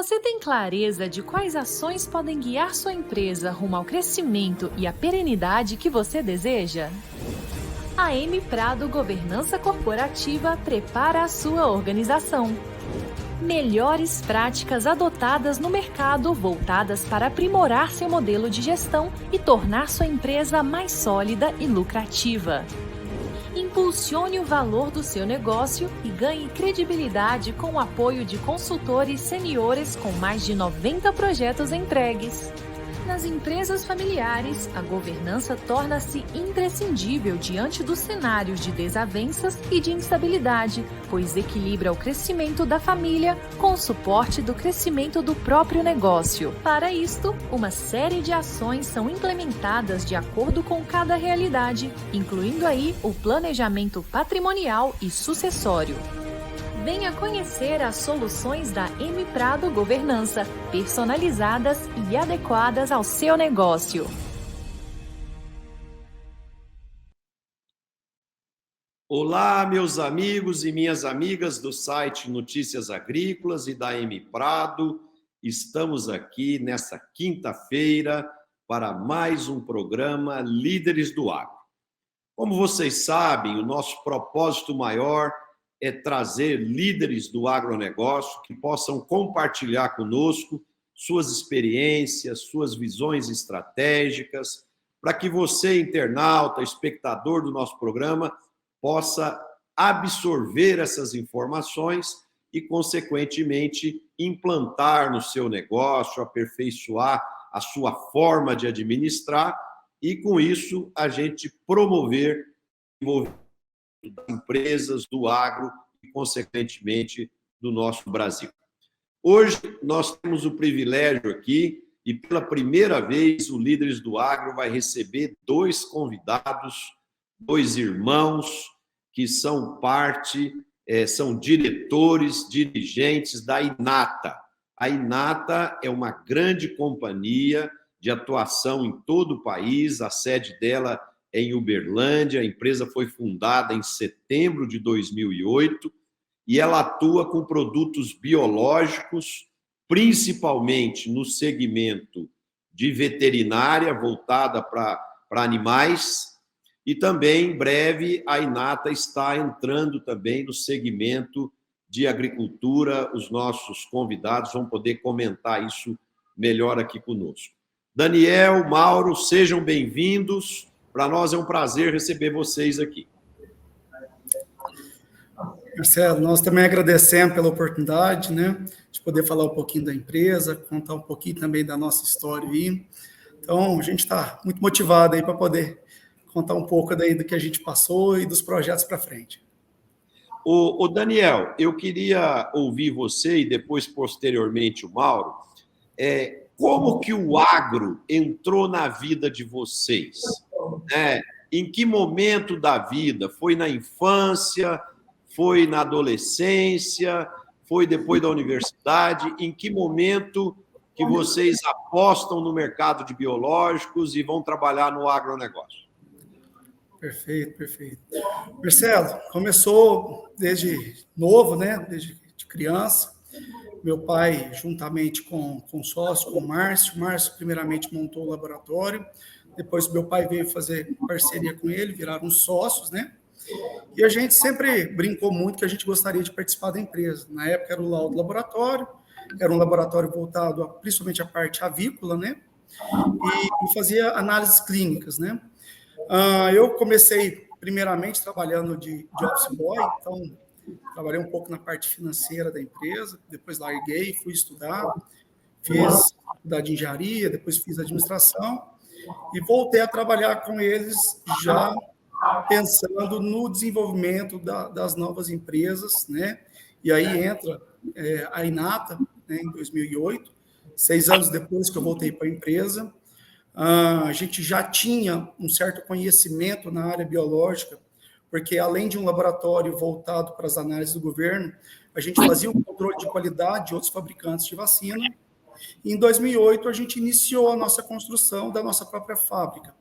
Você tem clareza de quais ações podem guiar sua empresa rumo ao crescimento e à perenidade que você deseja? A M Prado Governança Corporativa prepara a sua organização. Melhores práticas adotadas no mercado voltadas para aprimorar seu modelo de gestão e tornar sua empresa mais sólida e lucrativa. Impulsione o valor do seu negócio e ganhe credibilidade com o apoio de consultores seniores com mais de 90 projetos entregues. Nas empresas familiares, a governança torna-se imprescindível diante dos cenários de desavenças e de instabilidade, pois equilibra o crescimento da família com o suporte do crescimento do próprio negócio. Para isto, uma série de ações são implementadas de acordo com cada realidade, incluindo aí o planejamento patrimonial e sucessório. Venha conhecer as soluções da M Prado Governança, personalizadas e adequadas ao seu negócio. Olá, meus amigos e minhas amigas do site Notícias Agrícolas e da M Prado. Estamos aqui nesta quinta-feira para mais um programa Líderes do Agro. Como vocês sabem, o nosso propósito maior é trazer líderes do agronegócio que possam compartilhar conosco suas experiências, suas visões estratégicas, para que você, internauta, espectador do nosso programa, possa absorver essas informações e, consequentemente, implantar no seu negócio, aperfeiçoar a sua forma de administrar e, com isso, a gente promover o desenvolvimento das empresas, do agro e, consequentemente, do nosso Brasil. Hoje, nós temos o privilégio aqui, e pela primeira vez, o Líderes do Agro vai receber dois convidados, dois irmãos, que são são diretores, dirigentes da Inata. A Inata é uma grande companhia de atuação em todo o país, a sede dela é em Uberlândia, a empresa foi fundada em setembro de 2008 e ela atua com produtos biológicos, principalmente no segmento de veterinária, voltada para animais, e também, em breve, a Inata está entrando também no segmento de agricultura. Os nossos convidados vão poder comentar isso melhor aqui conosco. Daniel, Mauro, sejam bem-vindos. Para nós é um prazer receber vocês aqui. Marcelo, nós também agradecemos pela oportunidade, né, de poder falar um pouquinho da empresa, contar um pouquinho também da nossa história aí. Então, a gente está muito motivado aí para poder contar um pouco daí do que a gente passou e dos projetos para frente. O Daniel, eu queria ouvir você e depois, posteriormente, o Mauro. Como que o agro entrou na vida de vocês? Em que momento da vida? Foi na infância? Foi na adolescência? Foi depois da universidade? Em que momento que vocês apostam no mercado de biológicos e vão trabalhar no agronegócio? Perfeito, perfeito. Marcelo, começou desde novo, né? Desde criança. Meu pai, juntamente com o sócio, com o Márcio, primeiramente montou o laboratório, depois meu pai veio fazer parceria com ele, viraram sócios, né? E a gente sempre brincou muito que a gente gostaria de participar da empresa. Na época era o laudo laboratório, era um laboratório voltado principalmente à parte avícola, né? E fazia análises clínicas, né? Eu comecei primeiramente trabalhando de office boy, então trabalhei um pouco na parte financeira da empresa, depois larguei, fui estudar, fiz faculdade de engenharia, depois fiz administração e voltei a trabalhar com eles já pensando no desenvolvimento das novas empresas, né? E aí entra a Inata, né, em 2008, 6 anos depois que eu voltei para a empresa. A gente já tinha um certo conhecimento na área biológica, porque além de um laboratório voltado para as análises do governo, a gente fazia um controle de qualidade de outros fabricantes de vacina. E em 2008, a gente iniciou a nossa construção da nossa própria fábrica,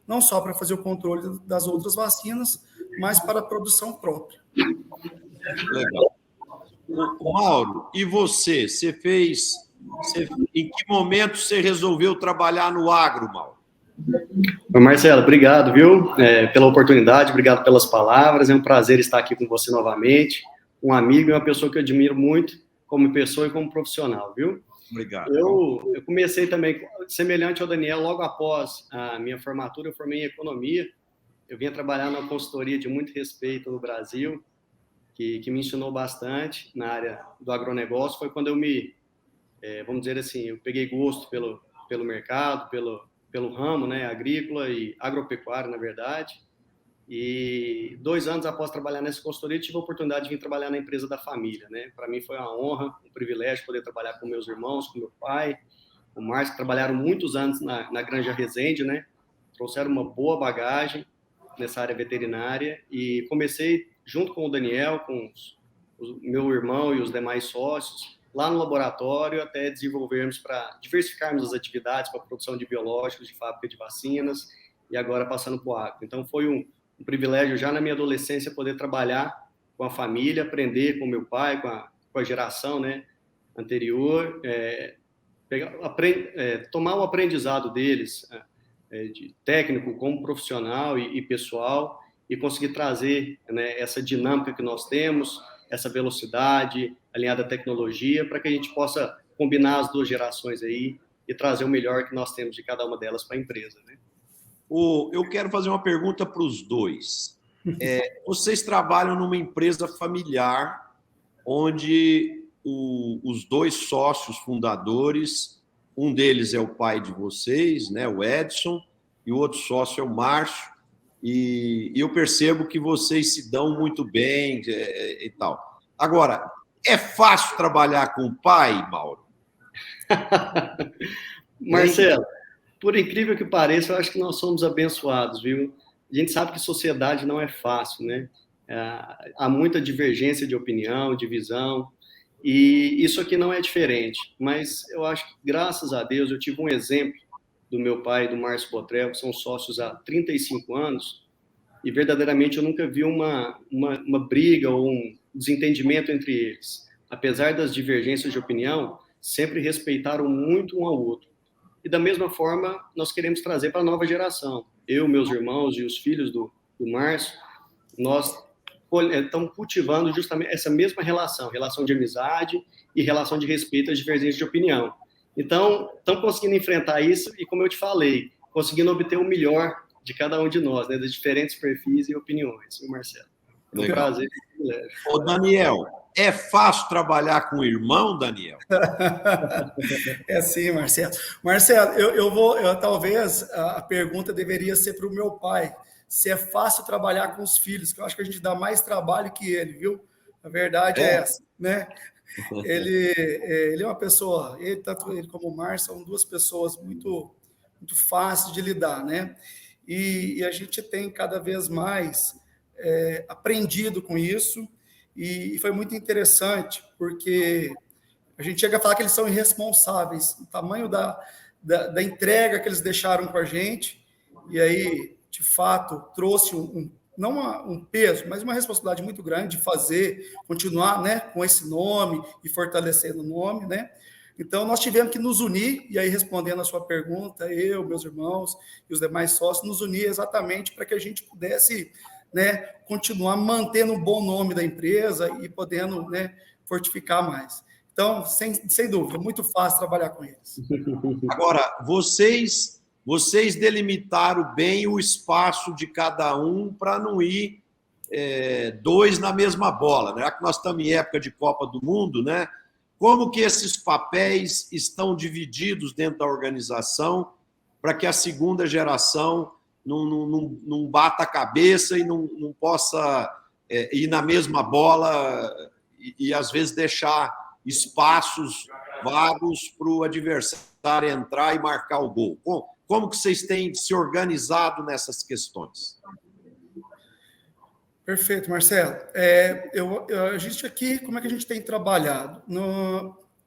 não só para fazer o controle das outras vacinas, mas para a produção própria. Legal. Mauro, e você? Você fez Em que momento você resolveu trabalhar no agro, Mauro? Marcelo, obrigado, viu, pela oportunidade, obrigado pelas palavras, é um prazer estar aqui com você novamente, um amigo e uma pessoa que eu admiro muito como pessoa e como profissional, viu? Obrigado. Eu comecei também, semelhante ao Daniel, logo após a minha formatura, eu formei em economia, eu vinha trabalhar numa consultoria de muito respeito no Brasil, que me ensinou bastante na área do agronegócio, foi quando eu vamos dizer assim, eu peguei gosto pelo mercado, pelo ramo, né, agrícola e agropecuário, na verdade. E 2 anos após trabalhar nessa consultoria, tive a oportunidade de vir trabalhar na empresa da família, né? Para mim foi uma honra, um privilégio poder trabalhar com meus irmãos, com meu pai, o Márcio, que trabalharam muitos anos na Granja Resende, né? Trouxeram uma boa bagagem nessa área veterinária e comecei junto com o Daniel, com o meu irmão e os demais sócios, lá no laboratório, até desenvolvermos para diversificarmos as atividades para a produção de biológicos, de fábrica de vacinas, e agora passando para o agro. Então, foi um privilégio já na minha adolescência poder trabalhar com a família, aprender com meu pai, com a geração, né, anterior, tomar o aprendizado deles, de técnico como profissional e pessoal, e conseguir trazer, né, essa dinâmica que nós temos, essa velocidade, alinhada à tecnologia, para que a gente possa combinar as 2 gerações aí e trazer o melhor que nós temos de cada uma delas para a empresa, né? Eu quero fazer uma pergunta para os dois. Vocês trabalham numa empresa familiar, onde os 2 sócios fundadores, um deles é o pai de vocês, né, o Edson, e o outro sócio é o Márcio, e eu percebo que vocês se dão muito bem e tal. Agora, é fácil trabalhar com o pai, Mauro? Marcelo, por incrível que pareça, eu acho que nós somos abençoados, viu? A gente sabe que sociedade não é fácil, né? Há muita divergência de opinião, de visão, e isso aqui não é diferente. Mas eu acho que, graças a Deus, eu tive um exemplo do meu pai e do Márcio Botrel, que são sócios há 35 anos, e verdadeiramente eu nunca vi uma briga ou um desentendimento entre eles. Apesar das divergências de opinião, sempre respeitaram muito um ao outro. E da mesma forma, nós queremos trazer para a nova geração. Eu, meus irmãos e os filhos do Márcio, nós estamos cultivando justamente essa mesma relação de amizade e relação de respeito às divergências de opinião. Então, estamos conseguindo enfrentar isso e, como eu te falei, conseguindo obter o melhor de cada um de nós, né, dos diferentes perfis e opiniões, Marcelo. É um prazer e um privilégio. Ô, Daniel, é fácil trabalhar com o irmão, Daniel? É sim, Marcelo. Marcelo, talvez a pergunta deveria ser para o meu pai, se é fácil trabalhar com os filhos, que eu acho que a gente dá mais trabalho que ele, viu? A verdade é essa, né? Ele é uma pessoa, tanto ele como o Márcio são 2 pessoas muito, muito fáceis de lidar, né? E a gente tem cada vez mais aprendido com isso, e foi muito interessante, porque a gente chega a falar que eles são irresponsáveis, o tamanho da entrega que eles deixaram com a gente, e aí, de fato, trouxe não um peso, mas uma responsabilidade muito grande de fazer, continuar, né, com esse nome e fortalecendo o nome, né? Então, nós tivemos que nos unir, e aí, respondendo a sua pergunta, eu, meus irmãos e os demais sócios, nos unir exatamente para que a gente pudesse, né, continuar mantendo o bom nome da empresa e podendo, né, fortificar mais. Então, sem dúvida, muito fácil trabalhar com eles. Agora, vocês delimitaram bem o espaço de cada um para não ir 2 na mesma bola, né? Já que nós estamos em época de Copa do Mundo, né? Como que esses papéis estão divididos dentro da organização para que a segunda geração não bata a cabeça e não possa ir na mesma bola e às vezes deixar espaços vagos para o adversário entrar e marcar o gol? Como que vocês têm se organizado nessas questões? Perfeito, Marcelo. A gente aqui, como é que a gente tem trabalhado?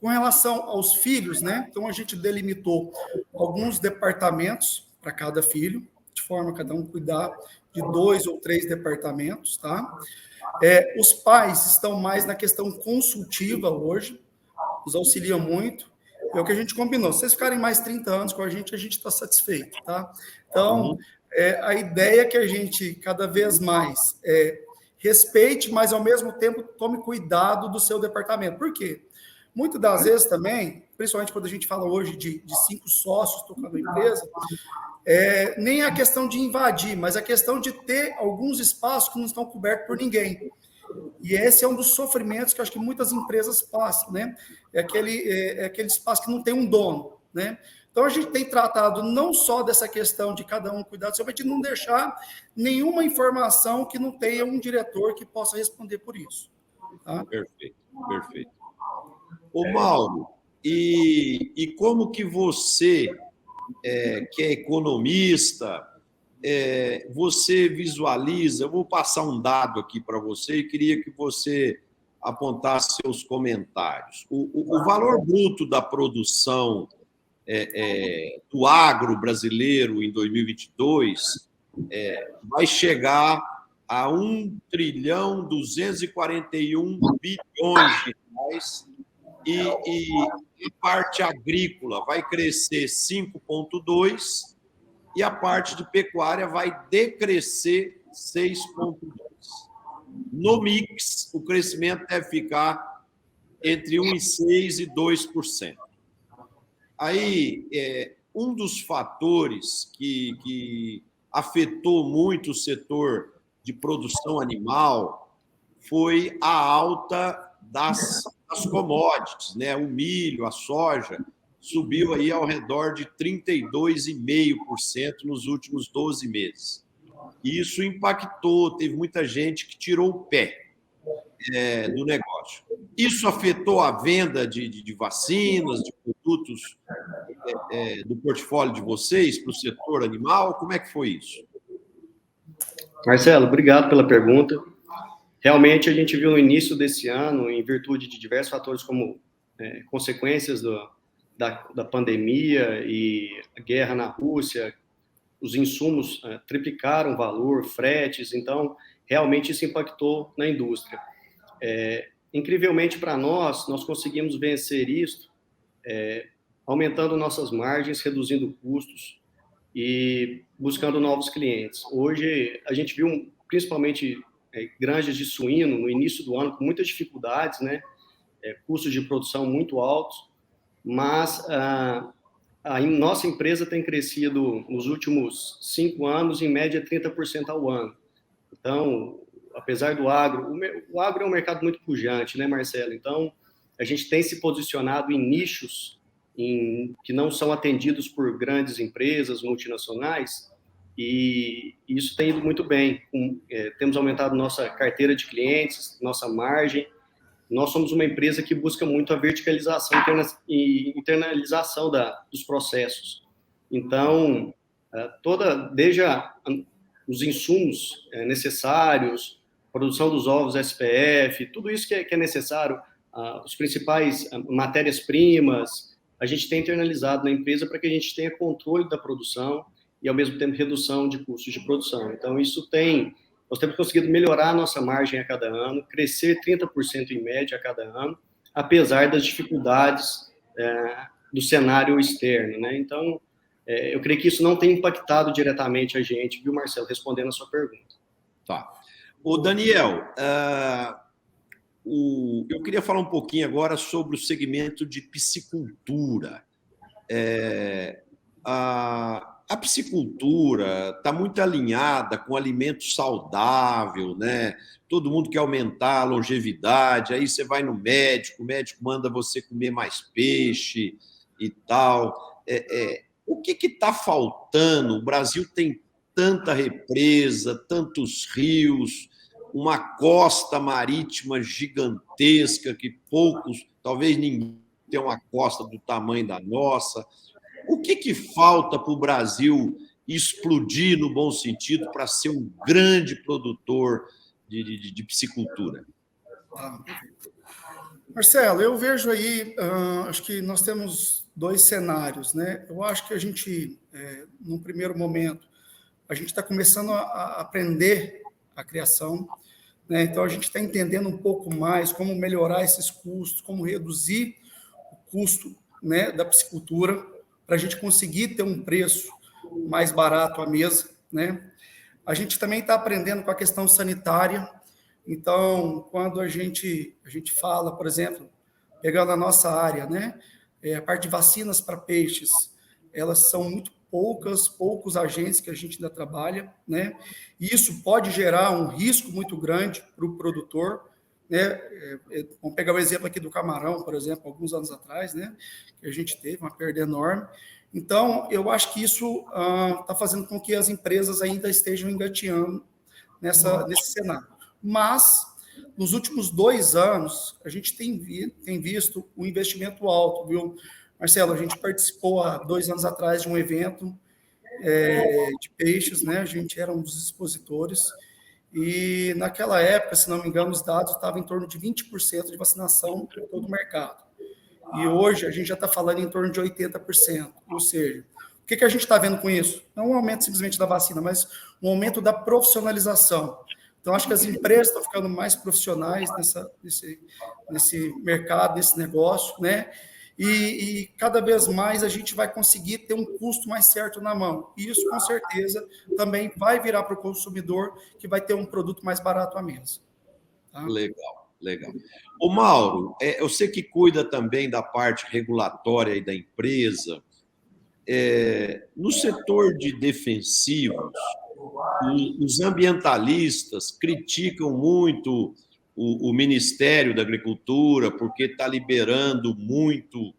Com relação aos filhos, né? Então, a gente delimitou alguns departamentos para cada filho, de forma a cada um cuidar de 2 ou 3 departamentos, tá? Os pais estão mais na questão consultiva hoje, nos auxiliam muito. é o que a gente combinou. Se vocês ficarem mais 30 anos com a gente está satisfeito, tá? Então, a ideia é que a gente, cada vez mais, respeite, mas, ao mesmo tempo, tome cuidado do seu departamento. Por quê? Muitas das vezes também, principalmente quando a gente fala hoje de 5 sócios tocando a empresa, nem a questão de invadir, mas a questão de ter alguns espaços que não estão cobertos por ninguém. E esse é um dos sofrimentos que eu acho que muitas empresas passam, né? É aquele espaço que não tem um dono, né? Então, a gente tem tratado não só dessa questão de cada um cuidar do seu, mas de não deixar nenhuma informação que não tenha um diretor que possa responder por isso. Tá? Perfeito, perfeito. Ô, Mauro, e como que você, que é economista, você visualiza, eu vou passar um dado aqui para você e queria que você apontasse seus comentários. O valor bruto da produção do agro brasileiro em 2022 vai chegar a 1.241 bilhões de reais e a parte agrícola vai crescer 5,2% e a parte de pecuária vai decrescer 6,2%. No mix, o crescimento deve ficar entre 1,6% e 2%. Aí, um dos fatores que afetou muito o setor de produção animal foi a alta das commodities, né? O milho, a soja, subiu aí ao redor de 32,5% nos últimos 12 meses. E isso impactou, teve muita gente que tirou o pé do negócio. Isso afetou a venda de vacinas, de produtos do portfólio de vocês para o setor animal? Como é que foi isso? Marcelo, obrigado pela pergunta. Realmente, a gente viu no início desse ano, em virtude de diversos fatores como consequências da pandemia e a guerra na Rússia, os insumos triplicaram o valor, fretes, então, realmente isso impactou na indústria. Incrivelmente para nós conseguimos vencer isso, aumentando nossas margens, reduzindo custos e buscando novos clientes. Hoje, a gente viu, principalmente, granjas de suíno, no início do ano, com muitas dificuldades, né? Custos de produção muito altos, mas a nossa empresa tem crescido nos últimos 5 anos, em média, 30% ao ano. Então, apesar do agro, o agro é um mercado muito pujante, né, Marcelo? Então, a gente tem se posicionado em nichos que não são atendidos por grandes empresas multinacionais, e isso tem ido muito bem. Temos aumentado nossa carteira de clientes, nossa margem. Nós somos uma empresa que busca muito a verticalização e internalização dos processos. Então, desde os insumos necessários, produção dos ovos SPF, tudo isso que é necessário, os principais matérias-primas, a gente tem internalizado na empresa para que a gente tenha controle da produção e, ao mesmo tempo, redução de custos de produção. Então, nós temos conseguido melhorar a nossa margem a cada ano, crescer 30% em média a cada ano, apesar das dificuldades do cenário externo, né? Então, eu creio que isso não tem impactado diretamente a gente, viu, Marcelo, respondendo a sua pergunta. Tá. Ô, Daniel, eu queria falar um pouquinho agora sobre o segmento de piscicultura. A piscicultura está muito alinhada com alimento saudável, né? Todo mundo quer aumentar a longevidade, aí você vai no médico, o médico manda você comer mais peixe e tal. O que está faltando? O Brasil tem tanta represa, tantos rios, uma costa marítima gigantesca que poucos, talvez ninguém tenha uma costa do tamanho da nossa. O que falta para o Brasil explodir no bom sentido para ser um grande produtor de piscicultura? Marcelo, eu vejo aí, acho que nós temos 2 cenários, né? Eu acho que a gente, num primeiro momento, a gente está começando a aprender a criação, né? Então, a gente está entendendo um pouco mais como melhorar esses custos, como reduzir o custo né, da piscicultura, para a gente conseguir ter um preço mais barato à mesa, né? A gente também está aprendendo com a questão sanitária. Então, quando a gente fala, por exemplo, pegando a nossa área, né, a parte de vacinas para peixes, elas são muito poucos agentes que a gente ainda trabalha, né? E isso pode gerar um risco muito grande para o produtor, né? Vamos pegar o exemplo aqui do camarão, por exemplo, alguns anos atrás, né? Que a gente teve uma perda enorme. Então, eu acho que isso está fazendo com que as empresas ainda estejam engateando nesse cenário. Mas, nos últimos 2 anos, a gente tem visto um investimento alto, viu? Marcelo, a gente participou há 2 anos atrás de um evento de peixes, né? A gente era um dos expositores, e naquela época, se não me engano, os dados estavam em torno de 20% de vacinação em todo o mercado. E hoje a gente já está falando em torno de 80%. Ou seja, o que a gente está vendo com isso? Não um aumento simplesmente da vacina, mas um aumento da profissionalização. Então, acho que as empresas estão ficando mais profissionais nesse mercado, nesse negócio, né? E cada vez mais a gente vai conseguir ter um custo mais certo na mão. E isso, com certeza, também vai virar para o consumidor, que vai ter um produto mais barato à mesa. Tá? Legal. Ô, Mauro, eu sei que cuida também da parte regulatória e da empresa. No setor de defensivos, os ambientalistas criticam muito o Ministério da Agricultura porque está liberando muito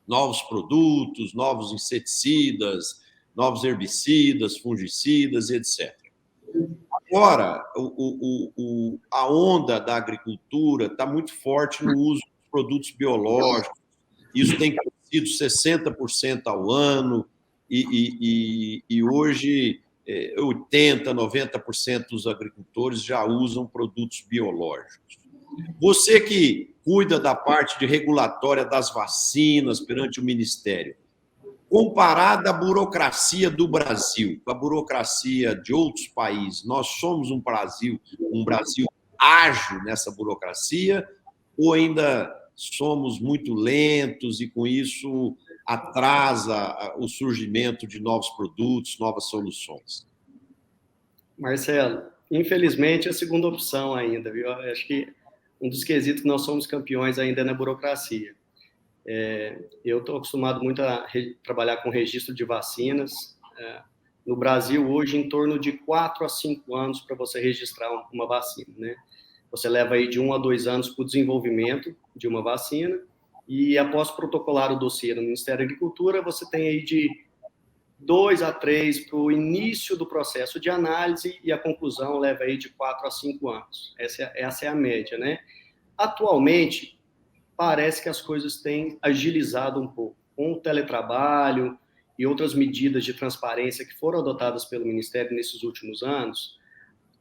novos produtos, novos inseticidas, novos herbicidas, fungicidas, etc. Agora, a onda da agricultura está muito forte no uso de produtos biológicos. Isso tem crescido 60% ao ano e hoje 80%, 90% dos agricultores já usam produtos biológicos. Você que cuida da parte de regulatória das vacinas perante o Ministério, comparada à burocracia do Brasil, com a burocracia de outros países, nós somos um Brasil ágil nessa burocracia ou ainda somos muito lentos e, com isso, atrasa o surgimento de novos produtos, novas soluções? Marcelo, infelizmente, é a segunda opção ainda, viu? Eu acho que um dos quesitos que nós somos campeões ainda é na burocracia. Eu estou acostumado muito a trabalhar com registro de vacinas. No Brasil, hoje, em torno de 4 a 5 anos para você registrar uma vacina, né? Você leva aí de 1 a 2 anos para o desenvolvimento de uma vacina e, após protocolar o dossiê no Ministério da Agricultura, você tem aí de 2 a 3 para o início do processo de análise e a conclusão leva aí de 4 a 5 anos. Essa é a média, né? Atualmente, parece que as coisas têm agilizado um pouco. Com o teletrabalho e outras medidas de transparência que foram adotadas pelo Ministério nesses últimos anos,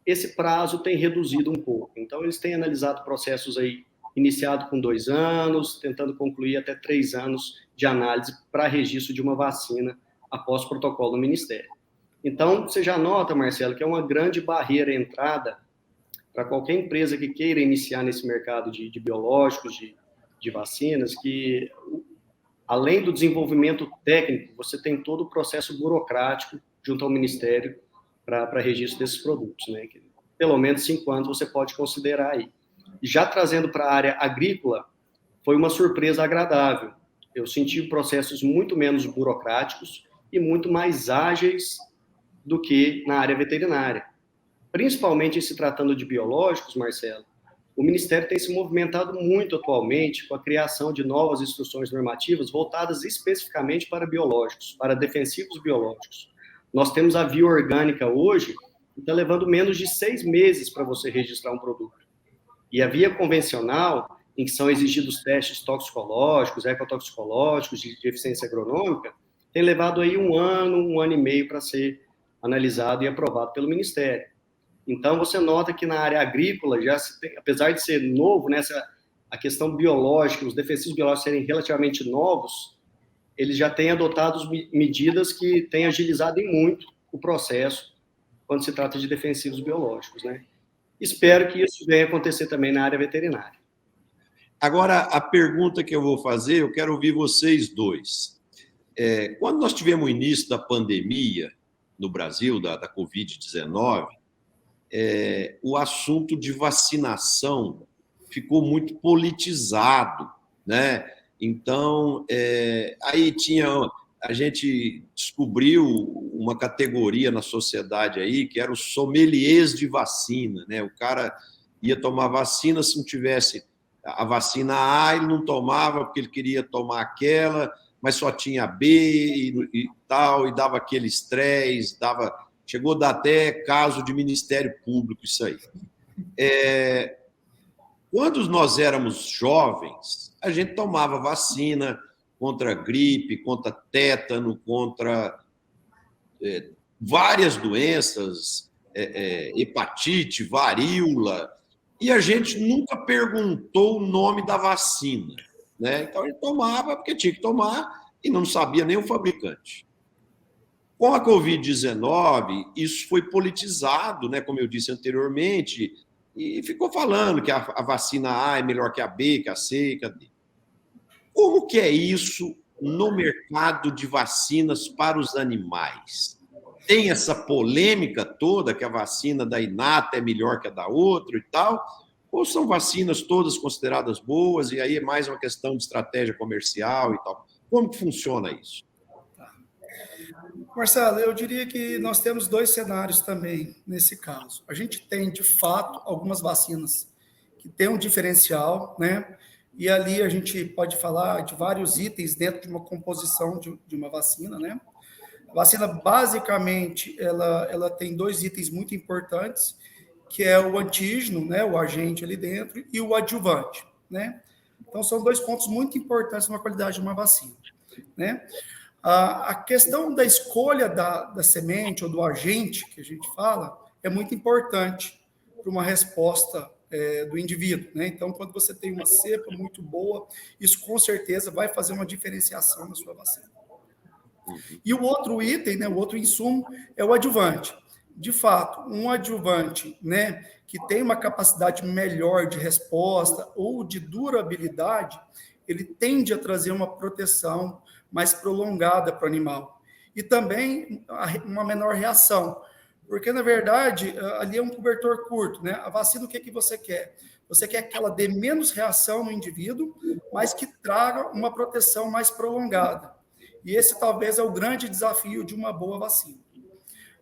esse prazo tem reduzido um pouco. Então, eles têm analisado processos aí, iniciado com 2 anos, tentando concluir até 3 anos de análise para registro de uma vacina após protocolo no Ministério. Então, você já nota, Marcelo, que é uma grande barreira à entrada para qualquer empresa que queira iniciar nesse mercado de biológicos, de vacinas, que, além do desenvolvimento técnico, você tem todo o processo burocrático junto ao Ministério para registro desses produtos, né? Que, pelo menos 5 anos você pode considerar aí. Já trazendo para a área agrícola, foi uma surpresa agradável. Eu senti processos muito menos burocráticos e muito mais ágeis do que na área veterinária. Principalmente em se tratando de biológicos, Marcelo, o Ministério tem se movimentado muito atualmente com a criação de novas instruções normativas voltadas especificamente para biológicos, para defensivos biológicos. Nós temos a via orgânica hoje, que está levando menos de 6 meses para você registrar um produto. E a via convencional, em que são exigidos testes toxicológicos, ecotoxicológicos, de eficiência agronômica, tem levado aí 1 ano, 1 ano e meio para ser analisado e aprovado pelo Ministério. Então, você nota que na área agrícola, já se tem, apesar de ser novo, né, a questão biológica, os defensivos biológicos serem relativamente novos, eles já têm adotado medidas que têm agilizado em muito o processo quando se trata de defensivos biológicos, né? Espero que isso venha acontecer também na área veterinária. Agora, a pergunta que eu vou fazer, eu quero ouvir vocês dois. Quando nós tivemos o início da pandemia no Brasil, da Covid-19, o assunto de vacinação ficou muito politizado, né? Então, aí a gente descobriu uma categoria na sociedade aí, que era os sommeliers de vacina, né? O cara ia tomar vacina, se não tivesse a vacina A, ele não tomava porque ele queria tomar aquela, mas só tinha B e tal, e dava aquele estresse, chegou a dar até caso de Ministério Público isso aí. Quando nós éramos jovens, a gente tomava vacina contra gripe, contra tétano, contra várias doenças, hepatite, varíola, e a gente nunca perguntou o nome da vacina, né? Então, ele tomava porque tinha que tomar e não sabia nem o fabricante. Com a Covid-19, isso foi politizado, né? Como eu disse anteriormente, e ficou falando que a vacina A é melhor que a B, que a C, que a D. Como que é isso no mercado de vacinas para os animais? Tem essa polêmica toda que a vacina da Inata é melhor que a da outra e tal? Ou são vacinas todas consideradas boas e aí é mais uma questão de estratégia comercial e tal? Como que funciona isso? Marcelo, eu diria que nós temos dois cenários também nesse caso. A gente tem, de fato, algumas vacinas que têm um diferencial, né? E ali a gente pode falar de vários itens dentro de uma composição de uma vacina, né? A vacina, basicamente, ela tem dois itens muito importantes, que é o antígeno, né, o agente ali dentro, e o adjuvante, né? Então, são dois pontos muito importantes na qualidade de uma vacina, né? A questão da escolha da semente ou do agente, que a gente fala, é muito importante para uma resposta do indivíduo, né? Então, quando você tem uma cepa muito boa, isso com certeza vai fazer uma diferenciação na sua vacina. E o outro item, né, o outro insumo, é o adjuvante. De fato, um adjuvante, né, que tem uma capacidade melhor de resposta ou de durabilidade, ele tende a trazer uma proteção mais prolongada para o animal. E também uma menor reação, porque, na verdade, ali é um cobertor curto, né? A vacina, o que você quer? Você quer que ela dê menos reação no indivíduo, mas que traga uma proteção mais prolongada. E esse talvez é o grande desafio de uma boa vacina.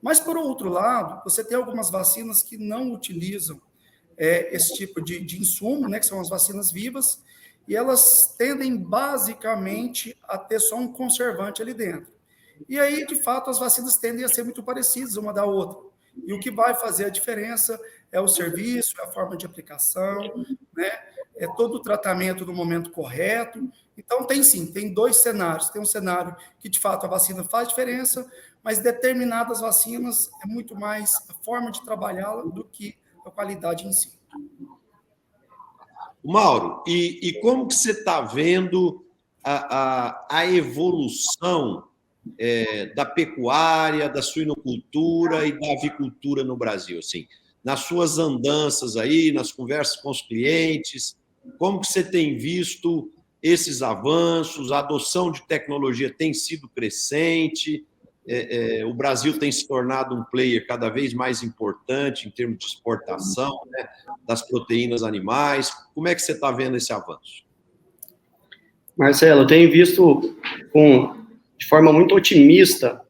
Mas, por outro lado, você tem algumas vacinas que não utilizam esse tipo de insumo, né, que são as vacinas vivas, e elas tendem basicamente a ter só um conservante ali dentro. E aí, de fato, as vacinas tendem a ser muito parecidas uma da outra. E o que vai fazer a diferença é o serviço, é a forma de aplicação, né, é todo o tratamento no momento correto. Então, tem dois cenários. Tem um cenário que, de fato, a vacina faz diferença, mas determinadas vacinas é muito mais a forma de trabalhá-la do que a qualidade em si. Mauro, e como que você está vendo a evolução da pecuária, da suinocultura e da avicultura no Brasil? Assim, nas suas andanças aí, nas conversas com os clientes, como que você tem visto esses avanços? A adoção de tecnologia tem sido crescente? O Brasil tem se tornado um player cada vez mais importante em termos de exportação, né, das proteínas animais. Como é que você está vendo esse avanço? Marcelo, eu tenho visto de forma muito otimista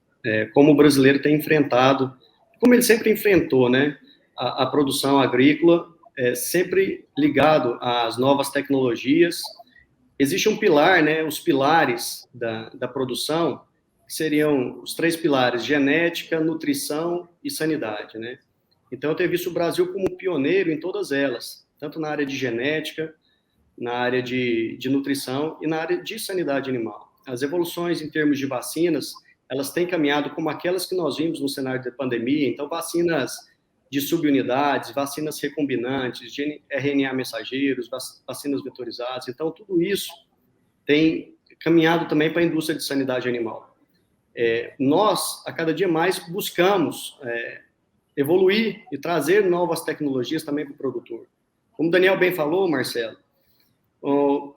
como o brasileiro tem enfrentado, como ele sempre enfrentou, né, a produção agrícola, sempre ligado às novas tecnologias. Existe um pilar, né, os pilares da produção, que seriam os 3 pilares: genética, nutrição e sanidade, né? Então, eu tenho visto o Brasil como pioneiro em todas elas, tanto na área de genética, na área de nutrição e na área de sanidade animal. As evoluções em termos de vacinas, elas têm caminhado como aquelas que nós vimos no cenário da pandemia. Então, vacinas de subunidades, vacinas recombinantes, de RNA mensageiros, vacinas vetorizadas. Então, tudo isso tem caminhado também para a indústria de sanidade animal. Nós, a cada dia mais, buscamos evoluir e trazer novas tecnologias também para o produtor. Como o Daniel bem falou, Marcelo,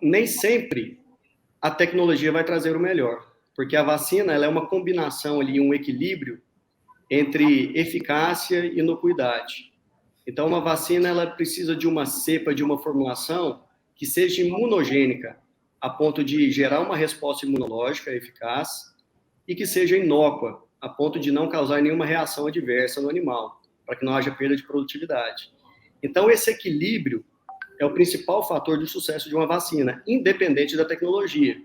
nem sempre a tecnologia vai trazer o melhor, porque a vacina ela é uma combinação ali, um equilíbrio entre eficácia e inocuidade. Então, uma vacina ela precisa de uma cepa, de uma formulação que seja imunogênica, a ponto de gerar uma resposta imunológica eficaz e que seja inócua, a ponto de não causar nenhuma reação adversa no animal, para que não haja perda de produtividade. Então, esse equilíbrio é o principal fator do sucesso de uma vacina, independente da tecnologia.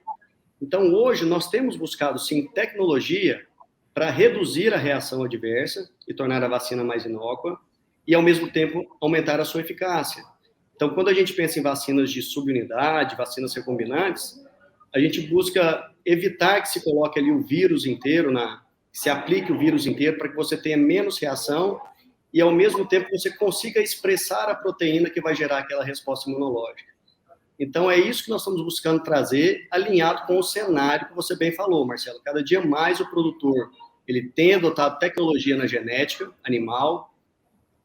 Então, hoje, nós temos buscado, sim, tecnologia para reduzir a reação adversa e tornar a vacina mais inócua e, ao mesmo tempo, aumentar a sua eficácia. Então, quando a gente pensa em vacinas de subunidade, vacinas recombinantes, a gente busca evitar que se coloque ali o vírus inteiro, que se aplique o vírus inteiro para que você tenha menos reação e, ao mesmo tempo, você consiga expressar a proteína que vai gerar aquela resposta imunológica. Então, é isso que nós estamos buscando trazer, alinhado com o cenário que você bem falou, Marcelo. Cada dia mais o produtor ele tem adotado tecnologia na genética animal,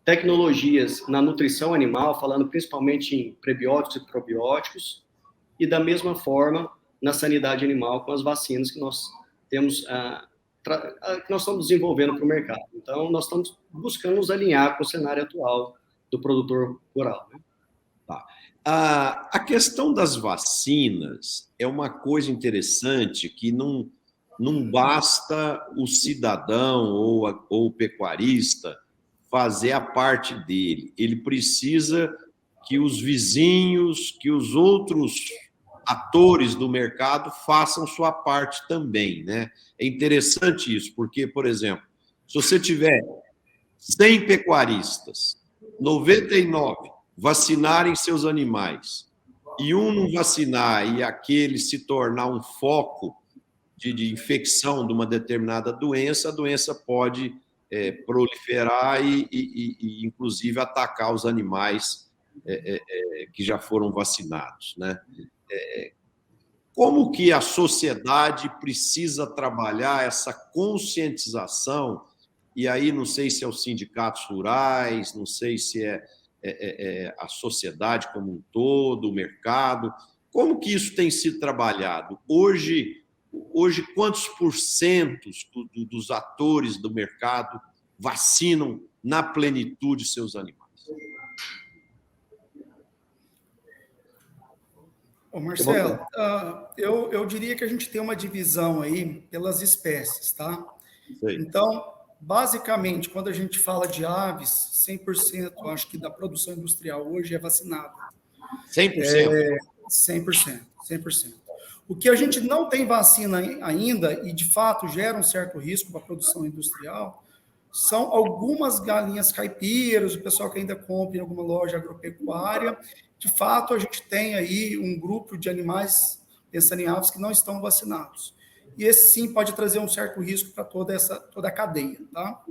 tecnologias na nutrição animal, falando principalmente em prebióticos e probióticos, e da mesma forma na sanidade animal com as vacinas que nós temos, que nós estamos desenvolvendo para o mercado. Então, nós estamos buscando nos alinhar com o cenário atual do produtor rural, né? Tá. A questão das vacinas é uma coisa interessante que não basta o cidadão ou o pecuarista fazer a parte dele. Ele precisa que os vizinhos, que os outros atores do mercado façam sua parte também, né? É interessante isso, porque, por exemplo, se você tiver 100 pecuaristas, 99 vacinarem seus animais e um não vacinar e aquele se tornar um foco de infecção de uma determinada doença, a doença pode proliferar e, inclusive, atacar os animais que já foram vacinados, né? Como que a sociedade precisa trabalhar essa conscientização? E aí não sei se é os sindicatos rurais, não sei se é a sociedade como um todo, o mercado. Como que isso tem sido trabalhado? Hoje quantos porcentos dos atores do mercado vacinam na plenitude seus animais? Ô Marcelo, eu diria que a gente tem uma divisão aí pelas espécies, tá? Sei. Então, basicamente, quando a gente fala de aves, 100%, acho que da produção industrial hoje é vacinada. 100%? 100%. O que a gente não tem vacina ainda, e de fato gera um certo risco para a produção industrial, são algumas galinhas caipiras, o pessoal que ainda compra em alguma loja agropecuária. De fato, a gente tem aí um grupo de animais, pensando em aves, que não estão vacinados. E esse sim pode trazer um certo risco para toda a cadeia, tá?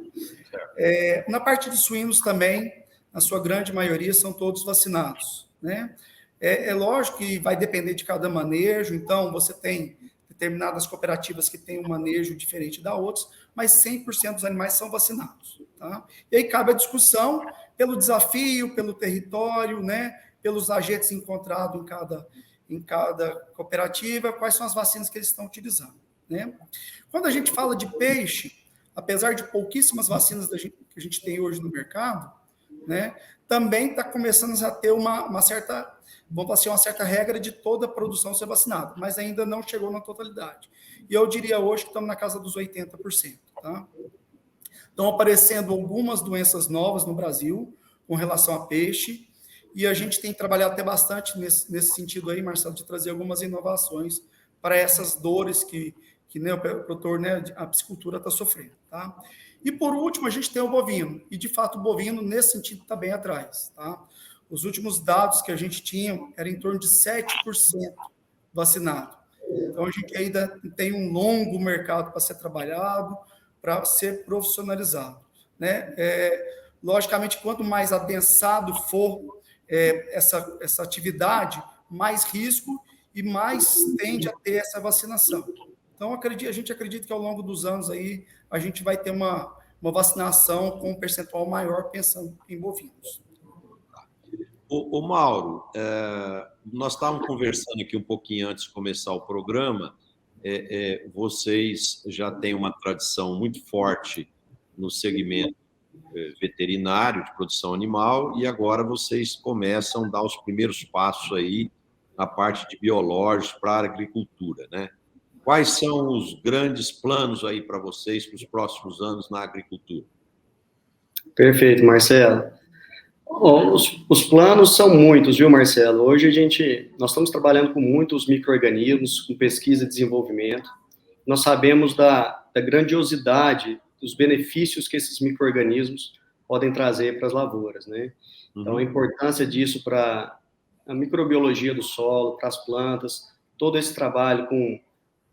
Na parte de suínos também, na sua grande maioria, são todos vacinados, né? É lógico que vai depender de cada manejo, então você tem determinadas cooperativas que têm um manejo diferente da outras, mas 100% dos animais são vacinados, tá? E aí cabe a discussão pelo desafio, pelo território, né? Pelos agentes encontrados em cada cooperativa, quais são as vacinas que eles estão utilizando, né? Quando a gente fala de peixe, apesar de pouquíssimas vacinas que a gente tem hoje no mercado, né, também está começando a ter uma certa, vamos falar assim, uma certa regra de toda a produção ser vacinada, mas ainda não chegou na totalidade. E eu diria hoje que estamos na casa dos 80%. Tá? Estão aparecendo algumas doenças novas no Brasil com relação a peixe, e a gente tem trabalhado até bastante nesse sentido aí, Marcelo, de trazer algumas inovações para essas dores que né, o produtor, né, a piscicultura está sofrendo. Tá? E, por último, a gente tem o bovino. E, de fato, o bovino, nesse sentido, está bem atrás. Tá? Os últimos dados que a gente tinha era em torno de 7% vacinado. Então, a gente ainda tem um longo mercado para ser trabalhado, para ser profissionalizado. Né? Logicamente, quanto mais adensado for essa atividade, mais risco e mais tende a ter essa vacinação. Então, a gente acredita que ao longo dos anos aí a gente vai ter uma vacinação com um percentual maior pensando em bovinos. Ô Mauro, nós estávamos conversando aqui um pouquinho antes de começar o programa. Vocês já têm uma tradição muito forte no segmento veterinário de produção animal e agora vocês começam a dar os primeiros passos aí na parte de biológicos para a agricultura, né? Quais são os grandes planos aí para vocês para os próximos anos na agricultura? Perfeito, Marcelo. Bom, os planos são muitos, viu, Marcelo? Hoje nós estamos trabalhando com muitos micro-organismos, com pesquisa e desenvolvimento. Nós sabemos da grandiosidade dos benefícios que esses micro-organismos podem trazer para as lavouras, né? Então, a importância disso para a microbiologia do solo, para as plantas, todo esse trabalho com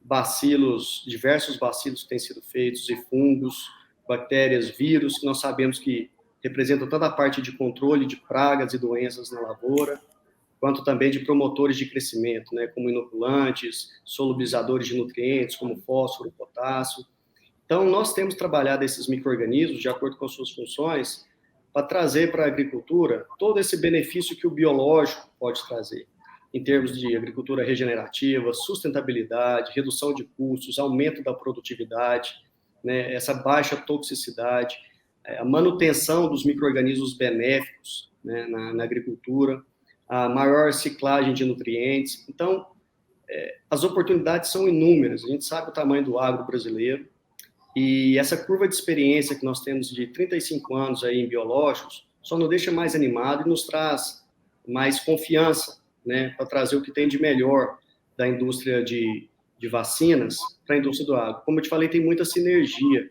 bacilos, diversos bacilos que têm sido feitos, e fungos, bactérias, vírus, que nós sabemos que representam toda a parte de controle de pragas e doenças na lavoura, quanto também de promotores de crescimento, né, como inoculantes, solubilizadores de nutrientes, como fósforo, potássio. Então, nós temos trabalhado esses micro-organismos, de acordo com as suas funções, para trazer para a agricultura todo esse benefício que o biológico pode trazer, em termos de agricultura regenerativa, sustentabilidade, redução de custos, aumento da produtividade, né, essa baixa toxicidade, a manutenção dos micro-organismos benéficos, né, na agricultura, a maior ciclagem de nutrientes. Então, as oportunidades são inúmeras. A gente sabe o tamanho do agro brasileiro e essa curva de experiência que nós temos de 35 anos aí em biológicos só nos deixa mais animado e nos traz mais confiança, né, para trazer o que tem de melhor da indústria de vacinas para a indústria do agro. Como eu te falei, tem muita sinergia,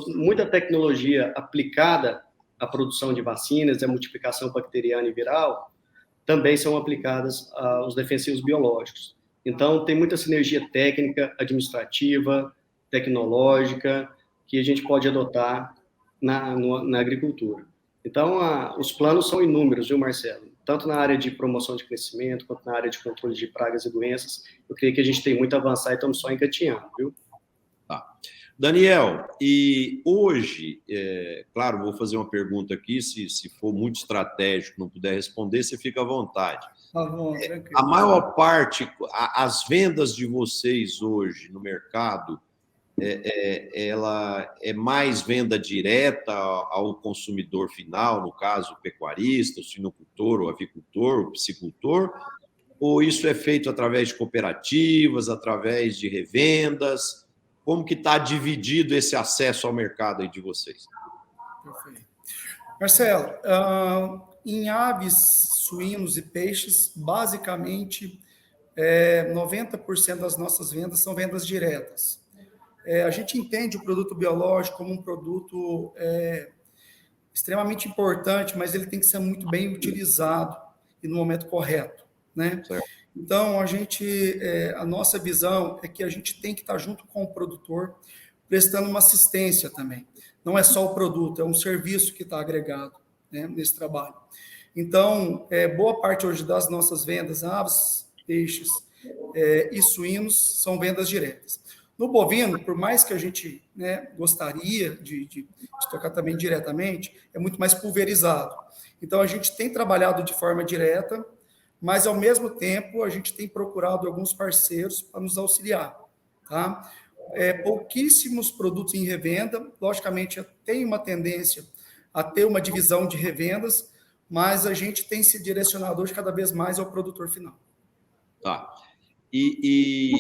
muita tecnologia aplicada à produção de vacinas, à multiplicação bacteriana e viral, também são aplicadas aos defensivos biológicos. Então, tem muita sinergia técnica, administrativa, tecnológica, que a gente pode adotar na agricultura. Então, os planos são inúmeros, viu, Marcelo? Tanto na área de promoção de crescimento, quanto na área de controle de pragas e doenças. Eu creio que a gente tem muito a avançar e estamos só engatinhando, viu? Tá. Daniel, e hoje, claro, vou fazer uma pergunta aqui, se for muito estratégico, não puder responder, você fica à vontade. Tá bom, tranquilo. A maior parte, as vendas de vocês hoje no mercado, ela é mais venda direta ao consumidor final, no caso, o pecuarista, o suinocultor, o avicultor, o piscicultor, ou isso é feito através de cooperativas, através de revendas? Como que está dividido esse acesso ao mercado aí de vocês? Perfeito. Marcelo, em aves, suínos e peixes, basicamente, 90% das nossas vendas são vendas diretas. A gente entende o produto biológico como um produto extremamente importante, mas ele tem que ser muito bem utilizado e no momento correto, né? Certo. Então, a nossa visão é que a gente tem que estar junto com o produtor, prestando uma assistência também. Não é só o produto, é um serviço que está agregado, né, nesse trabalho. Então, boa parte hoje das nossas vendas, aves, peixes e suínos, são vendas diretas. No bovino, por mais que a gente, né, gostaria de tocar também diretamente, é muito mais pulverizado. Então, a gente tem trabalhado de forma direta, mas, ao mesmo tempo, a gente tem procurado alguns parceiros para nos auxiliar, tá? Pouquíssimos produtos em revenda, logicamente, tem uma tendência a ter uma divisão de revendas, mas a gente tem se direcionado hoje cada vez mais ao produtor final. Tá. E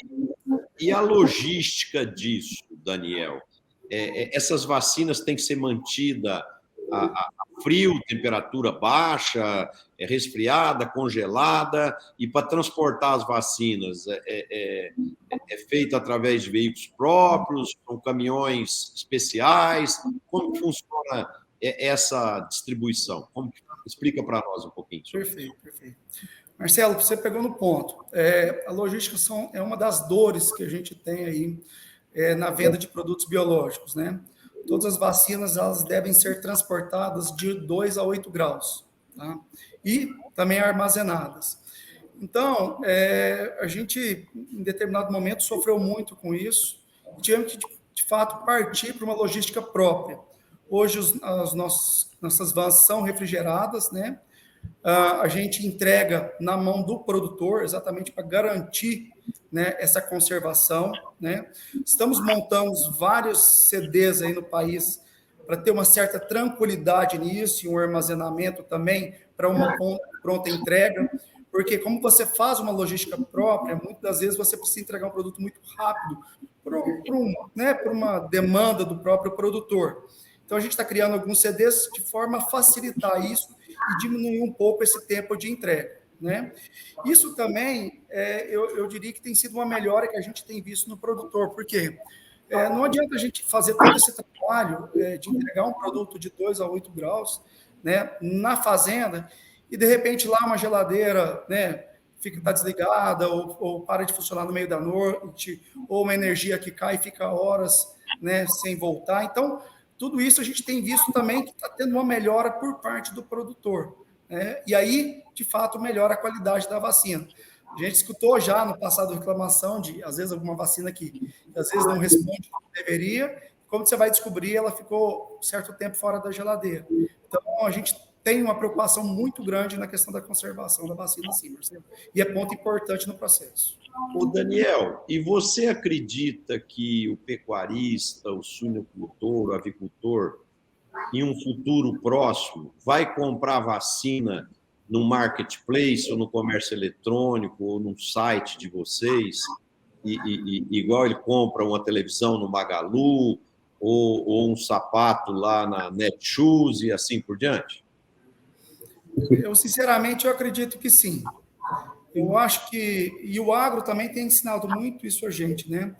a logística disso, Daniel? Essas vacinas têm que ser mantidas a frio, temperatura baixa, resfriada, congelada, e para transportar as vacinas é feito através de veículos próprios, com caminhões especiais? Como funciona essa distribuição? Explica para nós um pouquinho sobre isso. Perfeito. Marcelo, você pegou no ponto. A logística é uma das dores que a gente tem aí na venda de produtos biológicos, né? Todas as vacinas, elas devem ser transportadas de 2 a 8 graus, tá? E também armazenadas. Então, a gente, em determinado momento, sofreu muito com isso e tivemos que, de fato, partir para uma logística própria. Hoje, as nossas vans são refrigeradas, né? a gente entrega na mão do produtor, exatamente para garantir, né, essa conservação, né? Montando vários CDs aí no país para ter uma certa tranquilidade nisso e um armazenamento também para uma pronta entrega, porque como você faz uma logística própria, muitas das vezes você precisa entregar um produto muito rápido por uma demanda do próprio produtor. Então, a gente está criando alguns CDs de forma a facilitar isso e diminuir um pouco esse tempo de entrega, né? Isso também, eu diria que tem sido uma melhora que a gente tem visto no produtor, porque não adianta a gente fazer todo esse trabalho de entregar um produto de 2 a 8 graus, né, na fazenda, e de repente lá uma geladeira, né, está desligada ou para de funcionar no meio da noite, ou uma energia que cai e fica horas, né, sem voltar. Então, tudo isso a gente tem visto também que está tendo uma melhora por parte do produtor, né? E aí, de fato, melhora a qualidade da vacina. A gente escutou já no passado reclamação de, às vezes, alguma vacina que às vezes não responde como deveria. Como você vai descobrir, ela ficou um certo tempo fora da geladeira. Então, a gente tem uma preocupação muito grande na questão da conservação da vacina, sim, Marcelo. E é ponto importante no processo. Ô Daniel, e você acredita que o pecuarista, o suinocultor, o avicultor, em um futuro próximo, vai comprar vacina no marketplace, ou no comércio eletrônico, ou num site de vocês, igual ele compra uma televisão no Magalu, ou um sapato lá na Netshoes e assim por diante? Sinceramente, eu acredito que sim. Eu acho que... E o agro também tem ensinado muito isso a gente, né?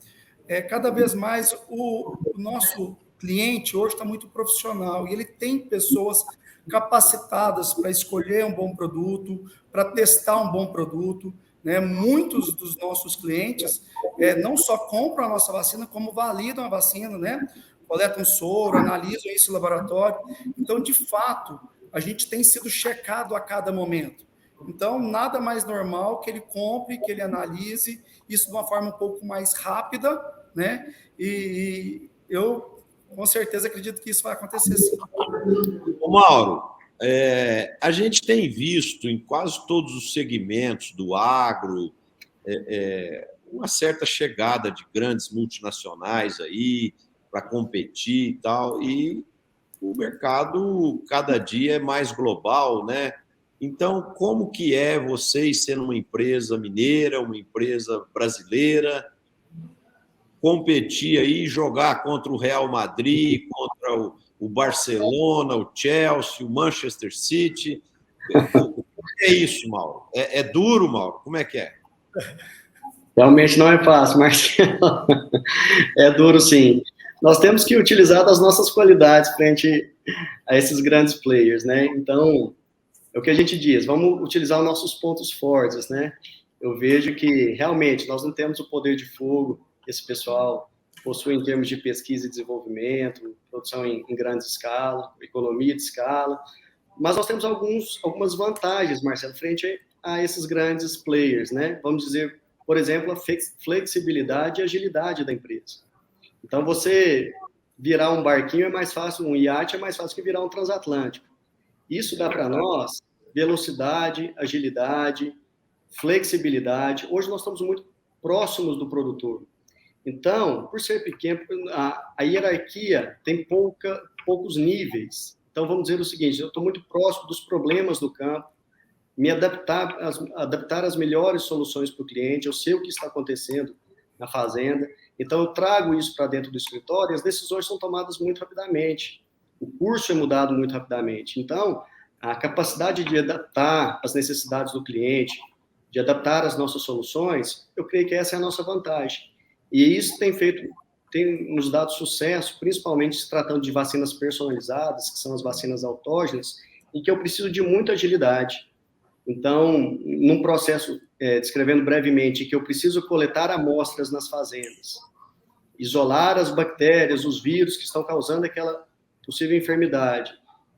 Cada vez mais o nosso cliente hoje está muito profissional e ele tem pessoas capacitadas para escolher um bom produto, para testar um bom produto, né? Muitos dos nossos clientes não só compram a nossa vacina, como validam a vacina, né? Coletam soro, analisam isso no laboratório. Então, de fato, a gente tem sido checado a cada momento. Então, nada mais normal que ele compre, que ele analise isso de uma forma um pouco mais rápida, né? E eu, com certeza, acredito que isso vai acontecer sim. Ô Mauro, a gente tem visto em quase todos os segmentos do agro uma certa chegada de grandes multinacionais aí para competir e tal, e o mercado cada dia é mais global, né? Então, como que vocês, sendo uma empresa mineira, uma empresa brasileira, competir aí, jogar contra o Real Madrid, contra o Barcelona, o Chelsea, o Manchester City? Como é isso, Mauro? É duro, Mauro? Como é que é? Realmente não é fácil, Marcelo. É duro, sim. Nós temos que utilizar das nossas qualidades frente a esses grandes players, né? Então, é o que a gente diz, vamos utilizar os nossos pontos fortes, né? Eu vejo que, realmente, nós não temos o poder de fogo que esse pessoal possui em termos de pesquisa e desenvolvimento, produção em grande escala, economia de escala, mas nós temos algumas vantagens, Marcelo, frente a esses grandes players, né? Vamos dizer, por exemplo, a flexibilidade e agilidade da empresa. Então, você virar um barquinho é mais fácil, um iate é mais fácil que virar um transatlântico. Isso dá para nós velocidade, agilidade, flexibilidade. Hoje nós estamos muito próximos do produtor. Então, por ser pequeno, a hierarquia tem poucos níveis. Então, vamos dizer o seguinte, eu estou muito próximo dos problemas do campo, me adaptar às melhores soluções para o cliente, eu sei o que está acontecendo na fazenda, então eu trago isso para dentro do escritório e as decisões são tomadas muito rapidamente. O curso é mudado muito rapidamente. Então, a capacidade de adaptar às necessidades do cliente, de adaptar as nossas soluções, eu creio que essa é a nossa vantagem. E isso tem nos dado sucesso, principalmente se tratando de vacinas personalizadas, que são as vacinas autógenas, em que eu preciso de muita agilidade. Então, num processo, descrevendo brevemente, que eu preciso coletar amostras nas fazendas, isolar as bactérias, os vírus que estão causando aquela possível enfermidade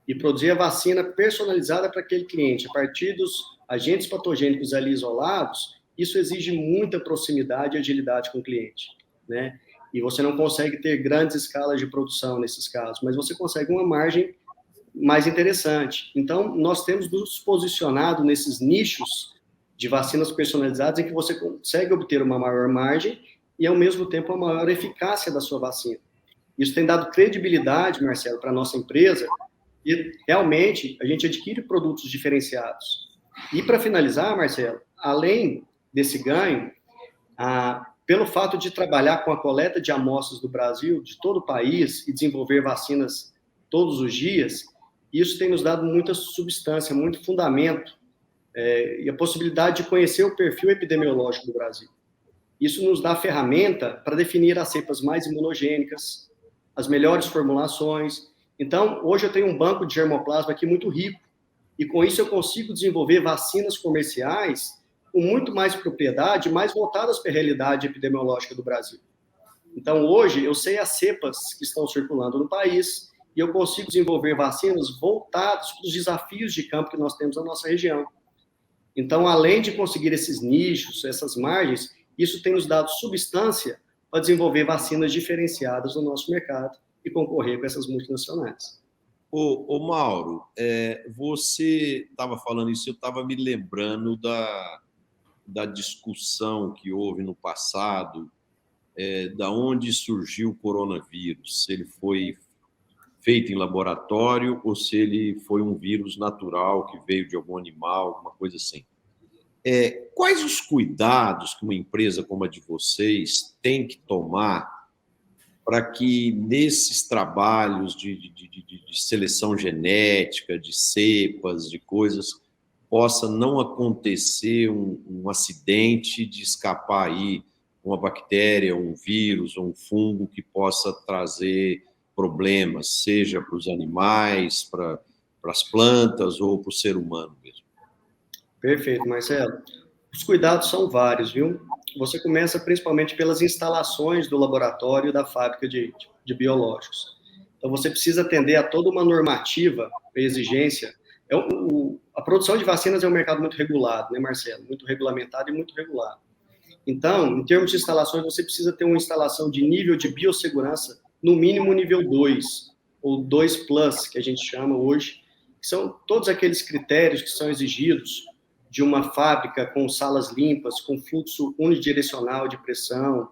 e produzir a vacina personalizada para aquele cliente, a partir dos agentes patogênicos ali isolados, isso exige muita proximidade e agilidade com o cliente, né? E você não consegue ter grandes escalas de produção nesses casos, mas você consegue uma margem mais interessante. Então, nós temos nos posicionado nesses nichos de vacinas personalizadas em que você consegue obter uma maior margem e, ao mesmo tempo, uma maior eficácia da sua vacina. Isso tem dado credibilidade, Marcelo, para a nossa empresa e, realmente, a gente adquire produtos diferenciados. E, para finalizar, Marcelo, além desse ganho, pelo fato de trabalhar com a coleta de amostras do Brasil, de todo o país, e desenvolver vacinas todos os dias, isso tem nos dado muita substância, muito fundamento, e a possibilidade de conhecer o perfil epidemiológico do Brasil. Isso nos dá ferramenta para definir as cepas mais imunogênicas, as melhores formulações. Então, hoje eu tenho um banco de germoplasma aqui muito rico, e com isso eu consigo desenvolver vacinas comerciais com muito mais propriedade, mais voltadas para a realidade epidemiológica do Brasil. Então, hoje, eu sei as cepas que estão circulando no país e eu consigo desenvolver vacinas voltadas para os desafios de campo que nós temos na nossa região. Então, além de conseguir esses nichos, essas margens, isso tem nos dado substância para desenvolver vacinas diferenciadas no nosso mercado e concorrer com essas multinacionais. Ô Mauro, você estava falando isso, eu estava me lembrando da discussão que houve no passado, da onde surgiu o coronavírus, se ele foi feito em laboratório ou se ele foi um vírus natural que veio de algum animal, alguma coisa assim. Quais os cuidados que uma empresa como a de vocês tem que tomar para que nesses trabalhos de seleção genética, de cepas, de coisas, possa não acontecer um acidente de escapar aí uma bactéria, um vírus ou um fungo que possa trazer problemas, seja para os animais, para as plantas ou para o ser humano mesmo? Perfeito, Marcelo. Os cuidados são vários, viu? Você começa principalmente pelas instalações do laboratório e da fábrica de biológicos. Então, você precisa atender a toda uma normativa e exigência. A produção de vacinas é um mercado muito regulado, né, Marcelo? Muito regulamentado e muito regulado. Então, em termos de instalações, você precisa ter uma instalação de nível de biossegurança, no mínimo nível 2, ou 2+, que a gente chama hoje, que são todos aqueles critérios que são exigidos de uma fábrica com salas limpas, com fluxo unidirecional de pressão,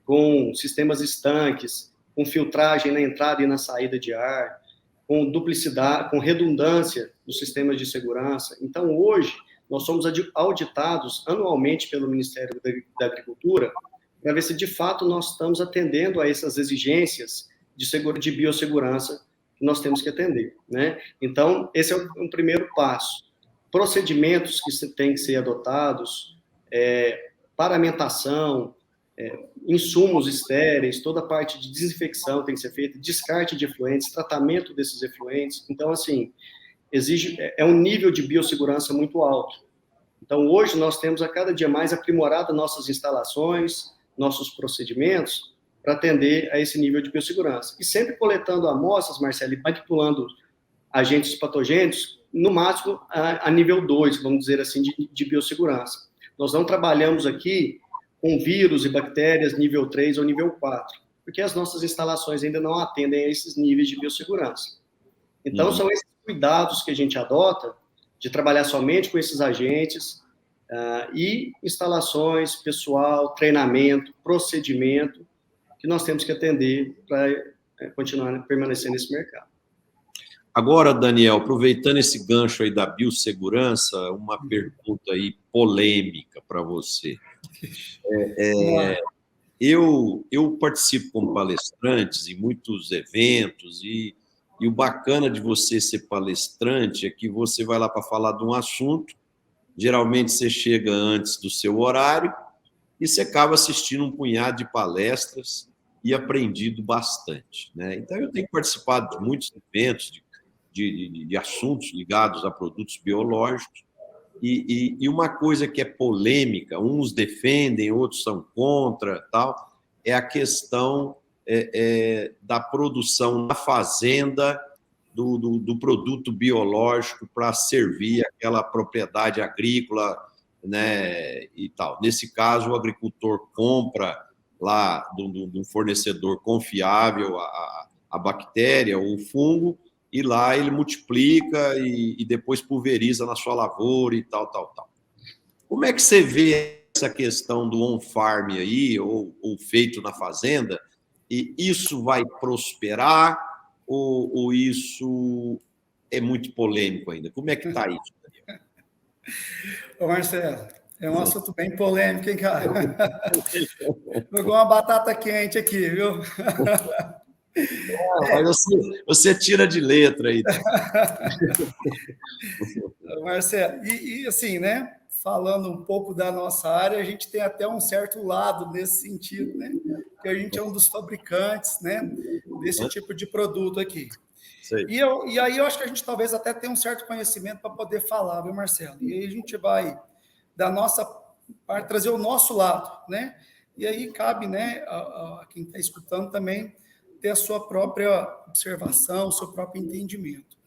com sistemas estanques, com filtragem na entrada e na saída de ar, com duplicidade, com redundância dos sistemas de segurança. Então, hoje, nós somos auditados anualmente pelo Ministério da Agricultura para ver se, de fato, nós estamos atendendo a essas exigências de biossegurança que nós temos que atender, né? Então, esse é um primeiro passo. Procedimentos que têm que ser adotados, paramentação, insumos estéreis, toda a parte de desinfecção tem que ser feita, descarte de efluentes, tratamento desses efluentes. Então, assim, é um nível de biossegurança muito alto. Então, hoje, nós temos a cada dia mais aprimorado nossas instalações, nossos procedimentos, para atender a esse nível de biossegurança. E sempre coletando amostras, Marcelo, e manipulando agentes patogênicos, no máximo a nível 2, vamos dizer assim, de biossegurança. Nós não trabalhamos aqui com vírus e bactérias nível 3 ou nível 4, porque as nossas instalações ainda não atendem a esses níveis de biossegurança. Então, são esses cuidados que a gente adota de trabalhar somente com esses agentes e instalações, pessoal, treinamento, procedimento, que nós temos que atender para continuar permanecendo nesse mercado. Agora, Daniel, aproveitando esse gancho aí da biossegurança, uma pergunta aí polêmica para você. Eu participo como palestrante em muitos eventos e o bacana de você ser palestrante é que você vai lá para falar de um assunto, geralmente você chega antes do seu horário e você acaba assistindo um punhado de palestras e aprendido bastante, né? Então, eu tenho participado de muitos eventos de assuntos ligados a produtos biológicos e uma coisa que é polêmica, uns defendem, outros são contra, tal, é a questão da produção na fazenda do produto biológico para servir aquela propriedade agrícola, né, e tal. Nesse caso, o agricultor compra lá de um fornecedor confiável a bactéria ou o fungo e lá ele multiplica e depois pulveriza na sua lavoura e tal. Como é que você vê essa questão do on-farm aí, ou feito na fazenda, e isso vai prosperar ou isso é muito polêmico ainda? Como é que está isso, Daniel? Ô, Marcelo, é um assunto bem polêmico, hein, cara? Jogou uma batata quente aqui, viu? Mas você tira de letra aí. Marcelo, e assim, né? Falando um pouco da nossa área, a gente tem até um certo lado nesse sentido, né? Porque a gente é um dos fabricantes, né? Desse tipo de produto aqui. E aí eu acho que a gente talvez até tenha um certo conhecimento para poder falar, viu, Marcelo? E aí a gente vai da nossa parte trazer o nosso lado, né? E aí cabe, né, a quem está escutando também ter a sua própria observação, o seu próprio entendimento.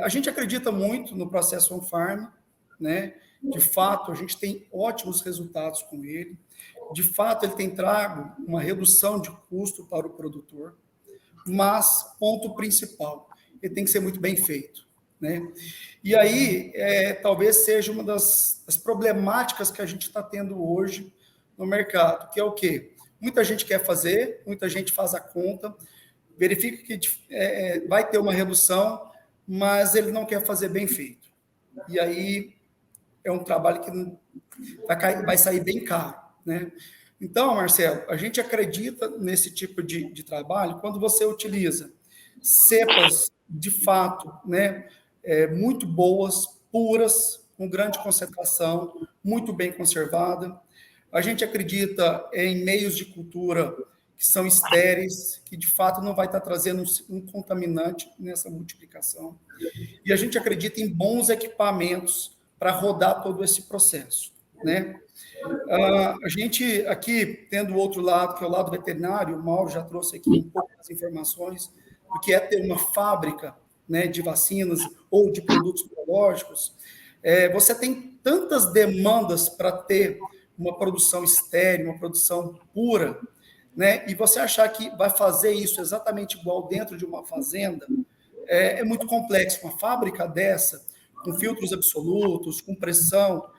A gente acredita muito no processo on-farm, né? De fato, a gente tem ótimos resultados com ele. De fato, ele tem trago uma redução de custo para o produtor, mas, ponto principal, ele tem que ser muito bem feito, né? E aí, talvez seja uma das problemáticas que a gente está tendo hoje no mercado, que é o quê? Muita gente quer fazer, muita gente faz a conta, verifica que vai ter uma redução, mas ele não quer fazer bem feito. E aí é um trabalho que vai sair bem caro, né? Então, Marcelo, a gente acredita nesse tipo de trabalho quando você utiliza cepas de fato, né, muito boas, puras, com grande concentração, muito bem conservada. A gente acredita em meios de cultura que são estéreis, que de fato não vai estar trazendo um contaminante nessa multiplicação. E a gente acredita em bons equipamentos para rodar todo esse processo, né? A gente aqui, tendo o outro lado, que é o lado veterinário, o Mauro já trouxe aqui um pouco das informações do que é ter uma fábrica, né, de vacinas ou de produtos biológicos. Você tem tantas demandas para ter uma produção estéril, uma produção pura, né, e você achar que vai fazer isso exatamente igual dentro de uma fazenda, é muito complexo. Uma fábrica dessa, com filtros absolutos, com pressão,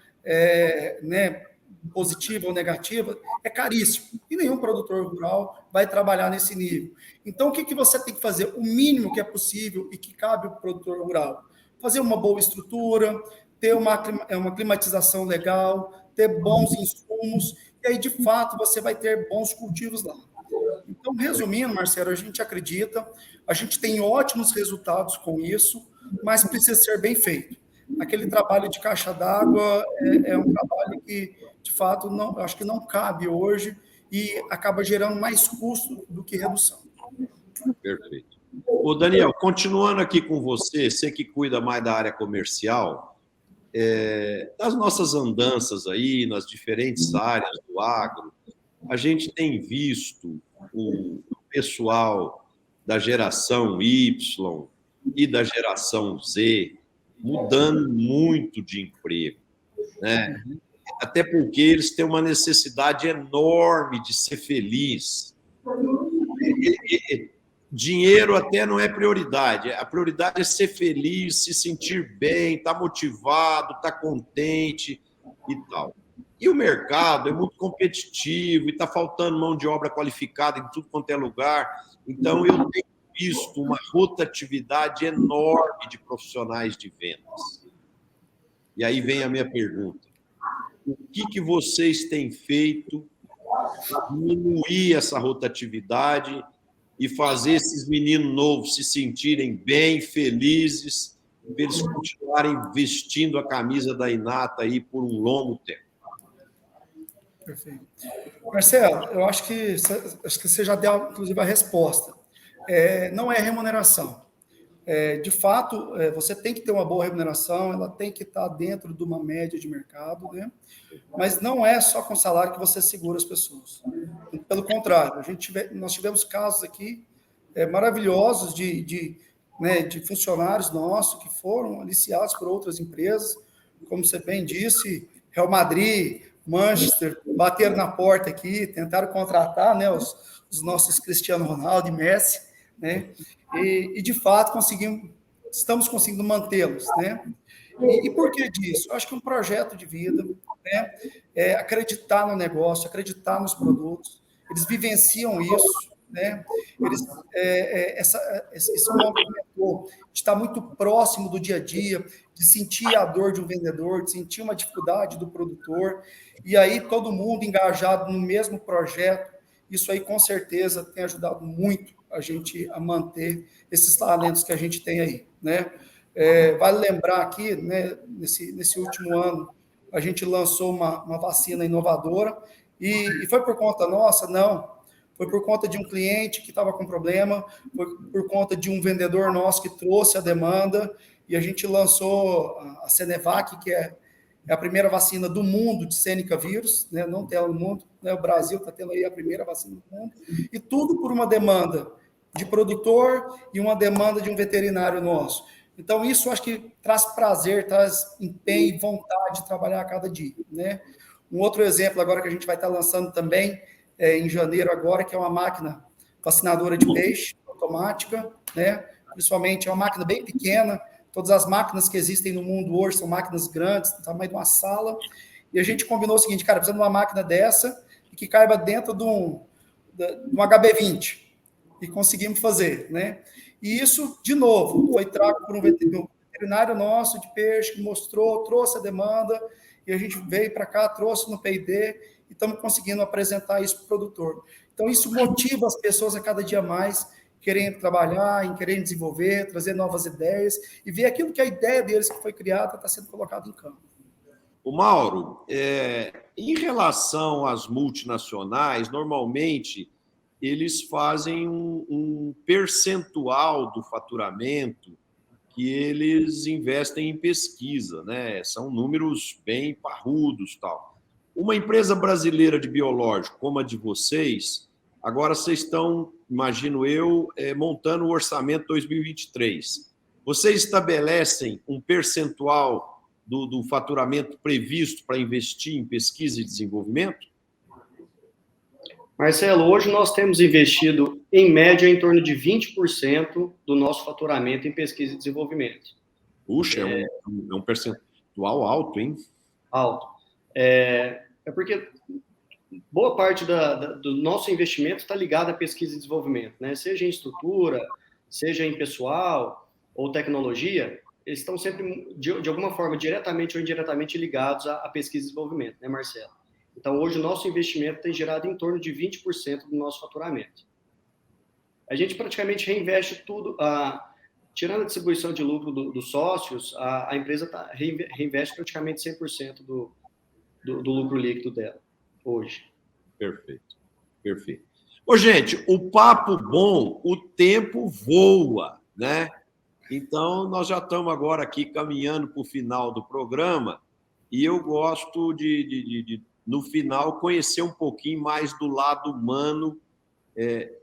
né, positiva ou negativa, é caríssimo. E nenhum produtor rural vai trabalhar nesse nível. Então, o que você tem que fazer? O mínimo que é possível e que cabe ao produtor rural. Fazer uma boa estrutura, ter uma climatização legal, ter bons insumos, e aí, de fato, você vai ter bons cultivos lá. Então, resumindo, Marcelo, a gente acredita, a gente tem ótimos resultados com isso, mas precisa ser bem feito. Aquele trabalho de caixa d'água é um trabalho que, de fato, acho que não cabe hoje e acaba gerando mais custo do que redução. Perfeito. Ô, Daniel, continuando aqui com você que cuida mais da área comercial, das nossas andanças aí, nas diferentes áreas do agro, a gente tem visto o pessoal da geração Y e da geração Z mudando muito de emprego, né? Até porque eles têm uma necessidade enorme de ser feliz. Dinheiro até não é prioridade, a prioridade é ser feliz, se sentir bem, estar motivado, estar contente e tal. E o mercado é muito competitivo e está faltando mão de obra qualificada em tudo quanto é lugar. Então, eu tenho visto uma rotatividade enorme de profissionais de vendas. E aí vem a minha pergunta. O que vocês têm feito para diminuir essa rotatividade e fazer esses meninos novos se sentirem bem, felizes, para eles continuarem vestindo a camisa da Inata aí por um longo tempo? Perfeito. Marcelo, eu acho que você já deu, inclusive, a resposta. Não é remuneração. De fato, você tem que ter uma boa remuneração, ela tem que estar dentro de uma média de mercado, né? Mas não é só com salário que você segura as pessoas. Pelo contrário, nós tivemos casos aqui maravilhosos de funcionários nossos que foram aliciados por outras empresas, como você bem disse, Real Madrid, Manchester, bateram na porta aqui, tentaram contratar, né, os nossos Cristiano Ronaldo e Messi, né? E de fato, estamos conseguindo mantê-los, né? E por que disso? Eu acho que um projeto de vida, né? Acreditar no negócio, acreditar nos produtos, eles vivenciam isso, né? Esse movimento de estar muito próximo do dia a dia, de sentir a dor de um vendedor, de sentir uma dificuldade do produtor, e aí todo mundo engajado no mesmo projeto, isso aí com certeza tem ajudado muito a gente a manter esses talentos que a gente tem aí, né? Vale lembrar aqui, né, nesse último ano, a gente lançou uma vacina inovadora e foi por conta nossa? Não. Foi por conta de um cliente que estava com problema, foi por conta de um vendedor nosso que trouxe a demanda e a gente lançou a Cenevac, que é a primeira vacina do mundo de Seneca vírus, né, não tem ela no mundo, né, o Brasil está tendo aí a primeira vacina do mundo, e tudo por uma demanda de produtor e uma demanda de um veterinário nosso. Então, isso acho que traz prazer, traz empenho e vontade de trabalhar a cada dia, né? Um outro exemplo agora que a gente vai estar lançando também em janeiro agora, que é uma máquina vacinadora de peixe automática, né? Principalmente é uma máquina bem pequena. Todas as máquinas que existem no mundo hoje são máquinas grandes, do tamanho de uma sala. E a gente combinou o seguinte, cara, precisa de uma máquina dessa e que caiba dentro de um HB20. E conseguimos fazer, né? E isso, de novo, foi trago por um veterinário nosso de peixe, que mostrou, trouxe a demanda, e a gente veio para cá, trouxe no P&D, e estamos conseguindo apresentar isso para o produtor. Então, isso motiva as pessoas a cada dia mais querem trabalhar, em querer desenvolver, trazer novas ideias, e ver aquilo que a ideia deles que foi criada está sendo colocada em campo. O Mauro, em relação às multinacionais, normalmente eles fazem um percentual do faturamento que eles investem em pesquisa, né? São números bem parrudos, tal. Uma empresa brasileira de biológico como a de vocês, agora vocês estão, imagino eu, montando o orçamento 2023. Vocês estabelecem um percentual do faturamento previsto para investir em pesquisa e desenvolvimento? Marcelo, hoje nós temos investido, em média, em torno de 20% do nosso faturamento em pesquisa e desenvolvimento. Puxa, é um percentual alto, hein? Alto. É porque boa parte do nosso investimento está ligado à pesquisa e desenvolvimento, né? Seja em estrutura, seja em pessoal ou tecnologia, eles estão sempre, de alguma forma, diretamente ou indiretamente ligados à pesquisa e desenvolvimento, né, Marcelo? Então, hoje, o nosso investimento tem gerado em torno de 20% do nosso faturamento. A gente praticamente reinveste tudo, tirando a distribuição de lucro dos sócios, a empresa reinveste praticamente 100% do lucro líquido dela, hoje. Perfeito, perfeito. Ô, gente, o papo bom, o tempo voa, né? Então, nós já estamos agora aqui caminhando para o final do programa e eu gosto de no final, conhecer um pouquinho mais do lado humano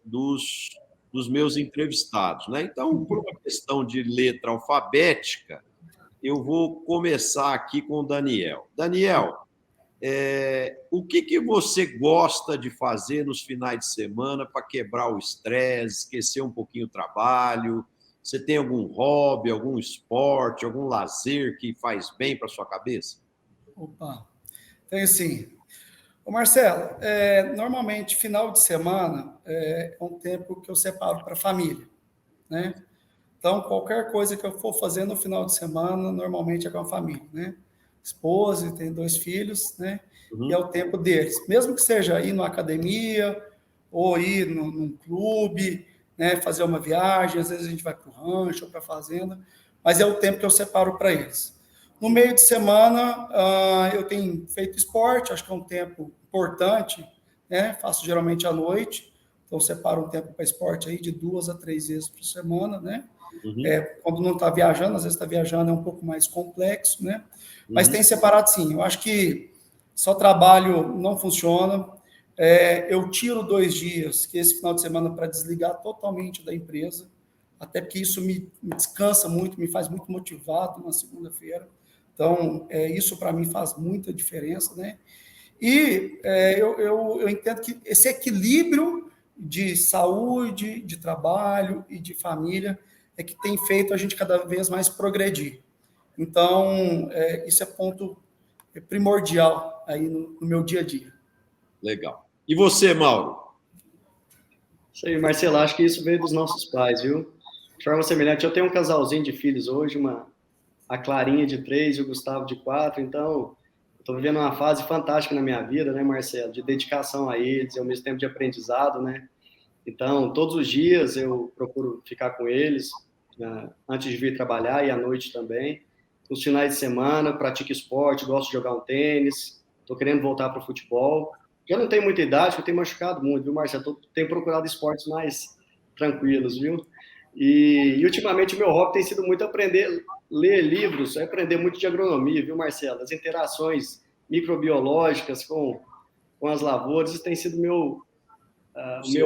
dos meus entrevistados, né? Então, por uma questão de letra alfabética, eu vou começar aqui com o Daniel. Daniel, o que você gosta de fazer nos finais de semana para quebrar o estresse, esquecer um pouquinho o trabalho? Você tem algum hobby, algum esporte, algum lazer que faz bem para a sua cabeça? Opa, tem sim. Ô Marcelo, normalmente, final de semana é um tempo que eu separo para a família, né? Então, qualquer coisa que eu for fazer no final de semana, normalmente é com a família, né? Esposa, tem 2 filhos, né? Uhum. E é o tempo deles. Mesmo que seja ir numa academia, ou ir num clube, né? Fazer uma viagem, às vezes a gente vai para o rancho ou para a fazenda, mas é o tempo que eu separo para eles. No meio de semana, eu tenho feito esporte, acho que é um tempo importante, né? Faço geralmente à noite, então separo um tempo para esporte aí de 2 a 3 vezes por semana, né? Uhum. Quando não está viajando, às vezes está viajando, é um pouco mais complexo, né? Uhum. Mas tem separado sim. Eu acho que só trabalho não funciona. Eu tiro 2 dias, que esse final de semana, para desligar totalmente da empresa, até porque isso me descansa muito, me faz muito motivado na segunda-feira. Então, isso para mim faz muita diferença, né? E eu entendo que esse equilíbrio de saúde, de trabalho e de família é que tem feito a gente cada vez mais progredir. Então, isso é ponto primordial aí no meu dia a dia. Legal. E você, Mauro? Isso aí, Marcelo, acho que isso veio dos nossos pais, viu? De forma semelhante, eu tenho um casalzinho de filhos hoje, a Clarinha de 3 e o Gustavo de 4, então estou vivendo uma fase fantástica na minha vida, né, Marcelo? De dedicação a eles, e ao mesmo tempo de aprendizado, né? Então, todos os dias eu procuro ficar com eles, né, antes de vir trabalhar e à noite também. Nos finais de semana, pratico esporte, gosto de jogar um tênis, estou querendo voltar para o futebol. Já não tenho muita idade, eu tenho machucado muito, viu, Marcelo? Tenho procurado esportes mais tranquilos, viu? E ultimamente o meu hobby tem sido muito aprender, ler livros, aprender muito de agronomia, viu, Marcelo? As interações microbiológicas com as lavouras, isso tem sido o meu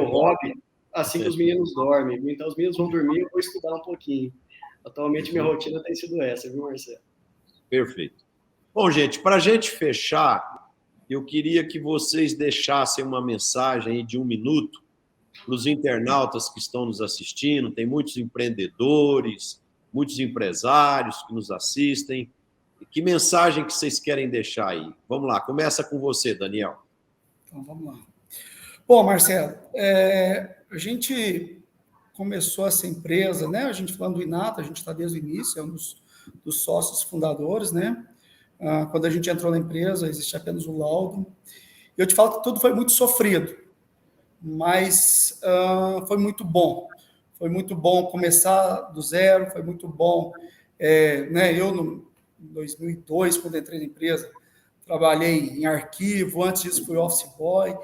hobby, assim que os meninos dormem. Então, os meninos vão dormir, eu vou estudar um pouquinho. Atualmente, minha rotina tem sido essa, viu, Marcelo? Perfeito. Bom, gente, para a gente fechar, eu queria que vocês deixassem uma mensagem aí de 1 minuto para os internautas que estão nos assistindo. Tem muitos empreendedores, muitos empresários que nos assistem. Que mensagem que vocês querem deixar aí? Vamos lá, começa com você, Daniel. Então, vamos lá. Bom, Marcelo, a gente começou essa empresa, né? A gente falando do Inata, a gente está desde o início, é um dos sócios fundadores, né? Quando a gente entrou na empresa, existia apenas o laudo. Eu te falo que tudo foi muito sofrido, mas foi muito bom. Foi muito bom começar do zero, foi muito bom. Né? Eu, em 2002, quando entrei na empresa, trabalhei em arquivo, antes disso fui office boy,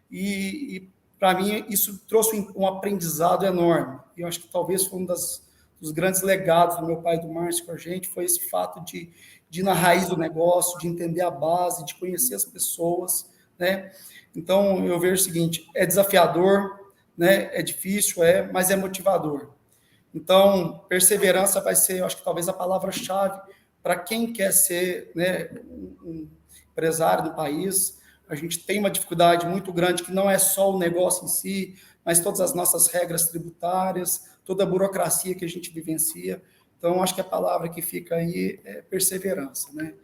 e para mim isso trouxe um aprendizado enorme. Eu acho que talvez foi um dos grandes legados do meu pai e do Márcio com a gente, foi esse fato de ir na raiz do negócio, de entender a base, de conhecer as pessoas, né? Então, eu vejo o seguinte, é desafiador, né? É difícil, mas é motivador. Então, perseverança vai ser, eu acho que talvez a palavra-chave para quem quer ser, né, um empresário do país. A gente tem uma dificuldade muito grande que não é só o negócio em si, mas todas as nossas regras tributárias, toda a burocracia que a gente vivencia. Então, acho que a palavra que fica aí é perseverança, né?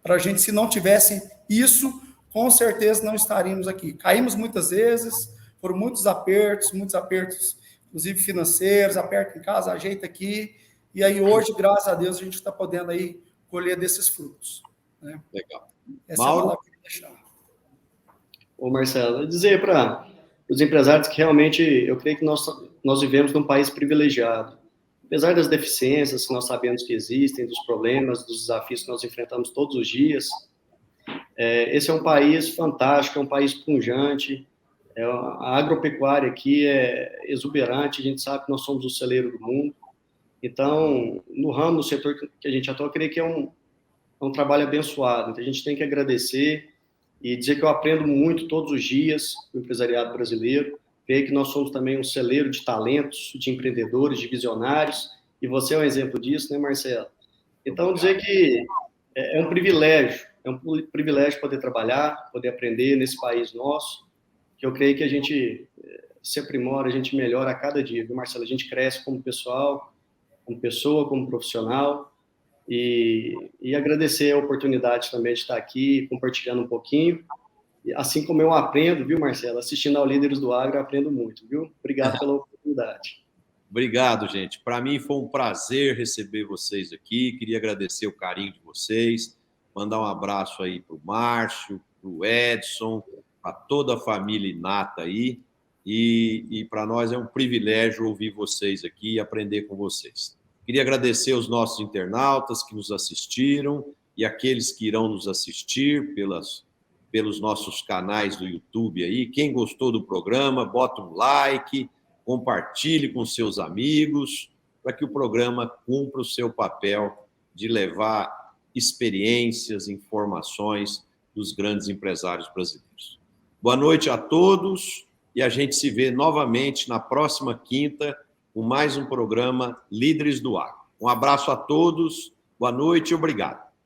Para a gente, se não tivesse isso, com certeza não estaríamos aqui. Caímos muitas vezes, foram muitos apertos, inclusive financeiros, aperto em casa, ajeita aqui, e aí hoje, graças a Deus, a gente está podendo aí colher desses frutos, né? Legal. Essa Mauro? é a palavra que eu queria deixar. Ô, Marcelo, eu dizer para os empresários que realmente eu creio que nós vivemos num país privilegiado. Apesar das deficiências que nós sabemos que existem, dos problemas, dos desafios que nós enfrentamos todos os dias, esse é um país fantástico, é um país pujante, a agropecuária aqui é exuberante, a gente sabe que nós somos o celeiro do mundo. Então, no ramo, no setor que a gente atua, eu creio que é um trabalho abençoado. Então, a gente tem que agradecer e dizer que eu aprendo muito todos os dias com o empresariado brasileiro. Creio que nós somos também um celeiro de talentos, de empreendedores, de visionários, e você é um exemplo disso, né, Marcelo? Então, dizer que é um privilégio poder trabalhar, poder aprender nesse país nosso, que eu creio que a gente se aprimora, a gente melhora a cada dia, viu, Marcelo? A gente cresce como pessoal, como pessoa, como profissional, e agradecer a oportunidade também de estar aqui compartilhando um pouquinho. Assim como eu aprendo, viu, Marcelo? Assistindo ao Líderes do Agro, eu aprendo muito, viu? Obrigado pela oportunidade. Obrigado, gente. Para mim foi um prazer receber vocês aqui. Queria agradecer o carinho de vocês, mandar um abraço aí para o Márcio, para o Edson, para toda a família Inata aí. E para nós é um privilégio ouvir vocês aqui e aprender com vocês. Queria agradecer aos nossos internautas que nos assistiram e aqueles que irão nos assistir pelos nossos canais do YouTube aí. Quem gostou do programa, bota um like, compartilhe com seus amigos, para que o programa cumpra o seu papel de levar experiências, informações dos grandes empresários brasileiros. Boa noite a todos e a gente se vê novamente na próxima quinta com mais um programa Líderes do Agro. Um abraço a todos, boa noite e obrigado.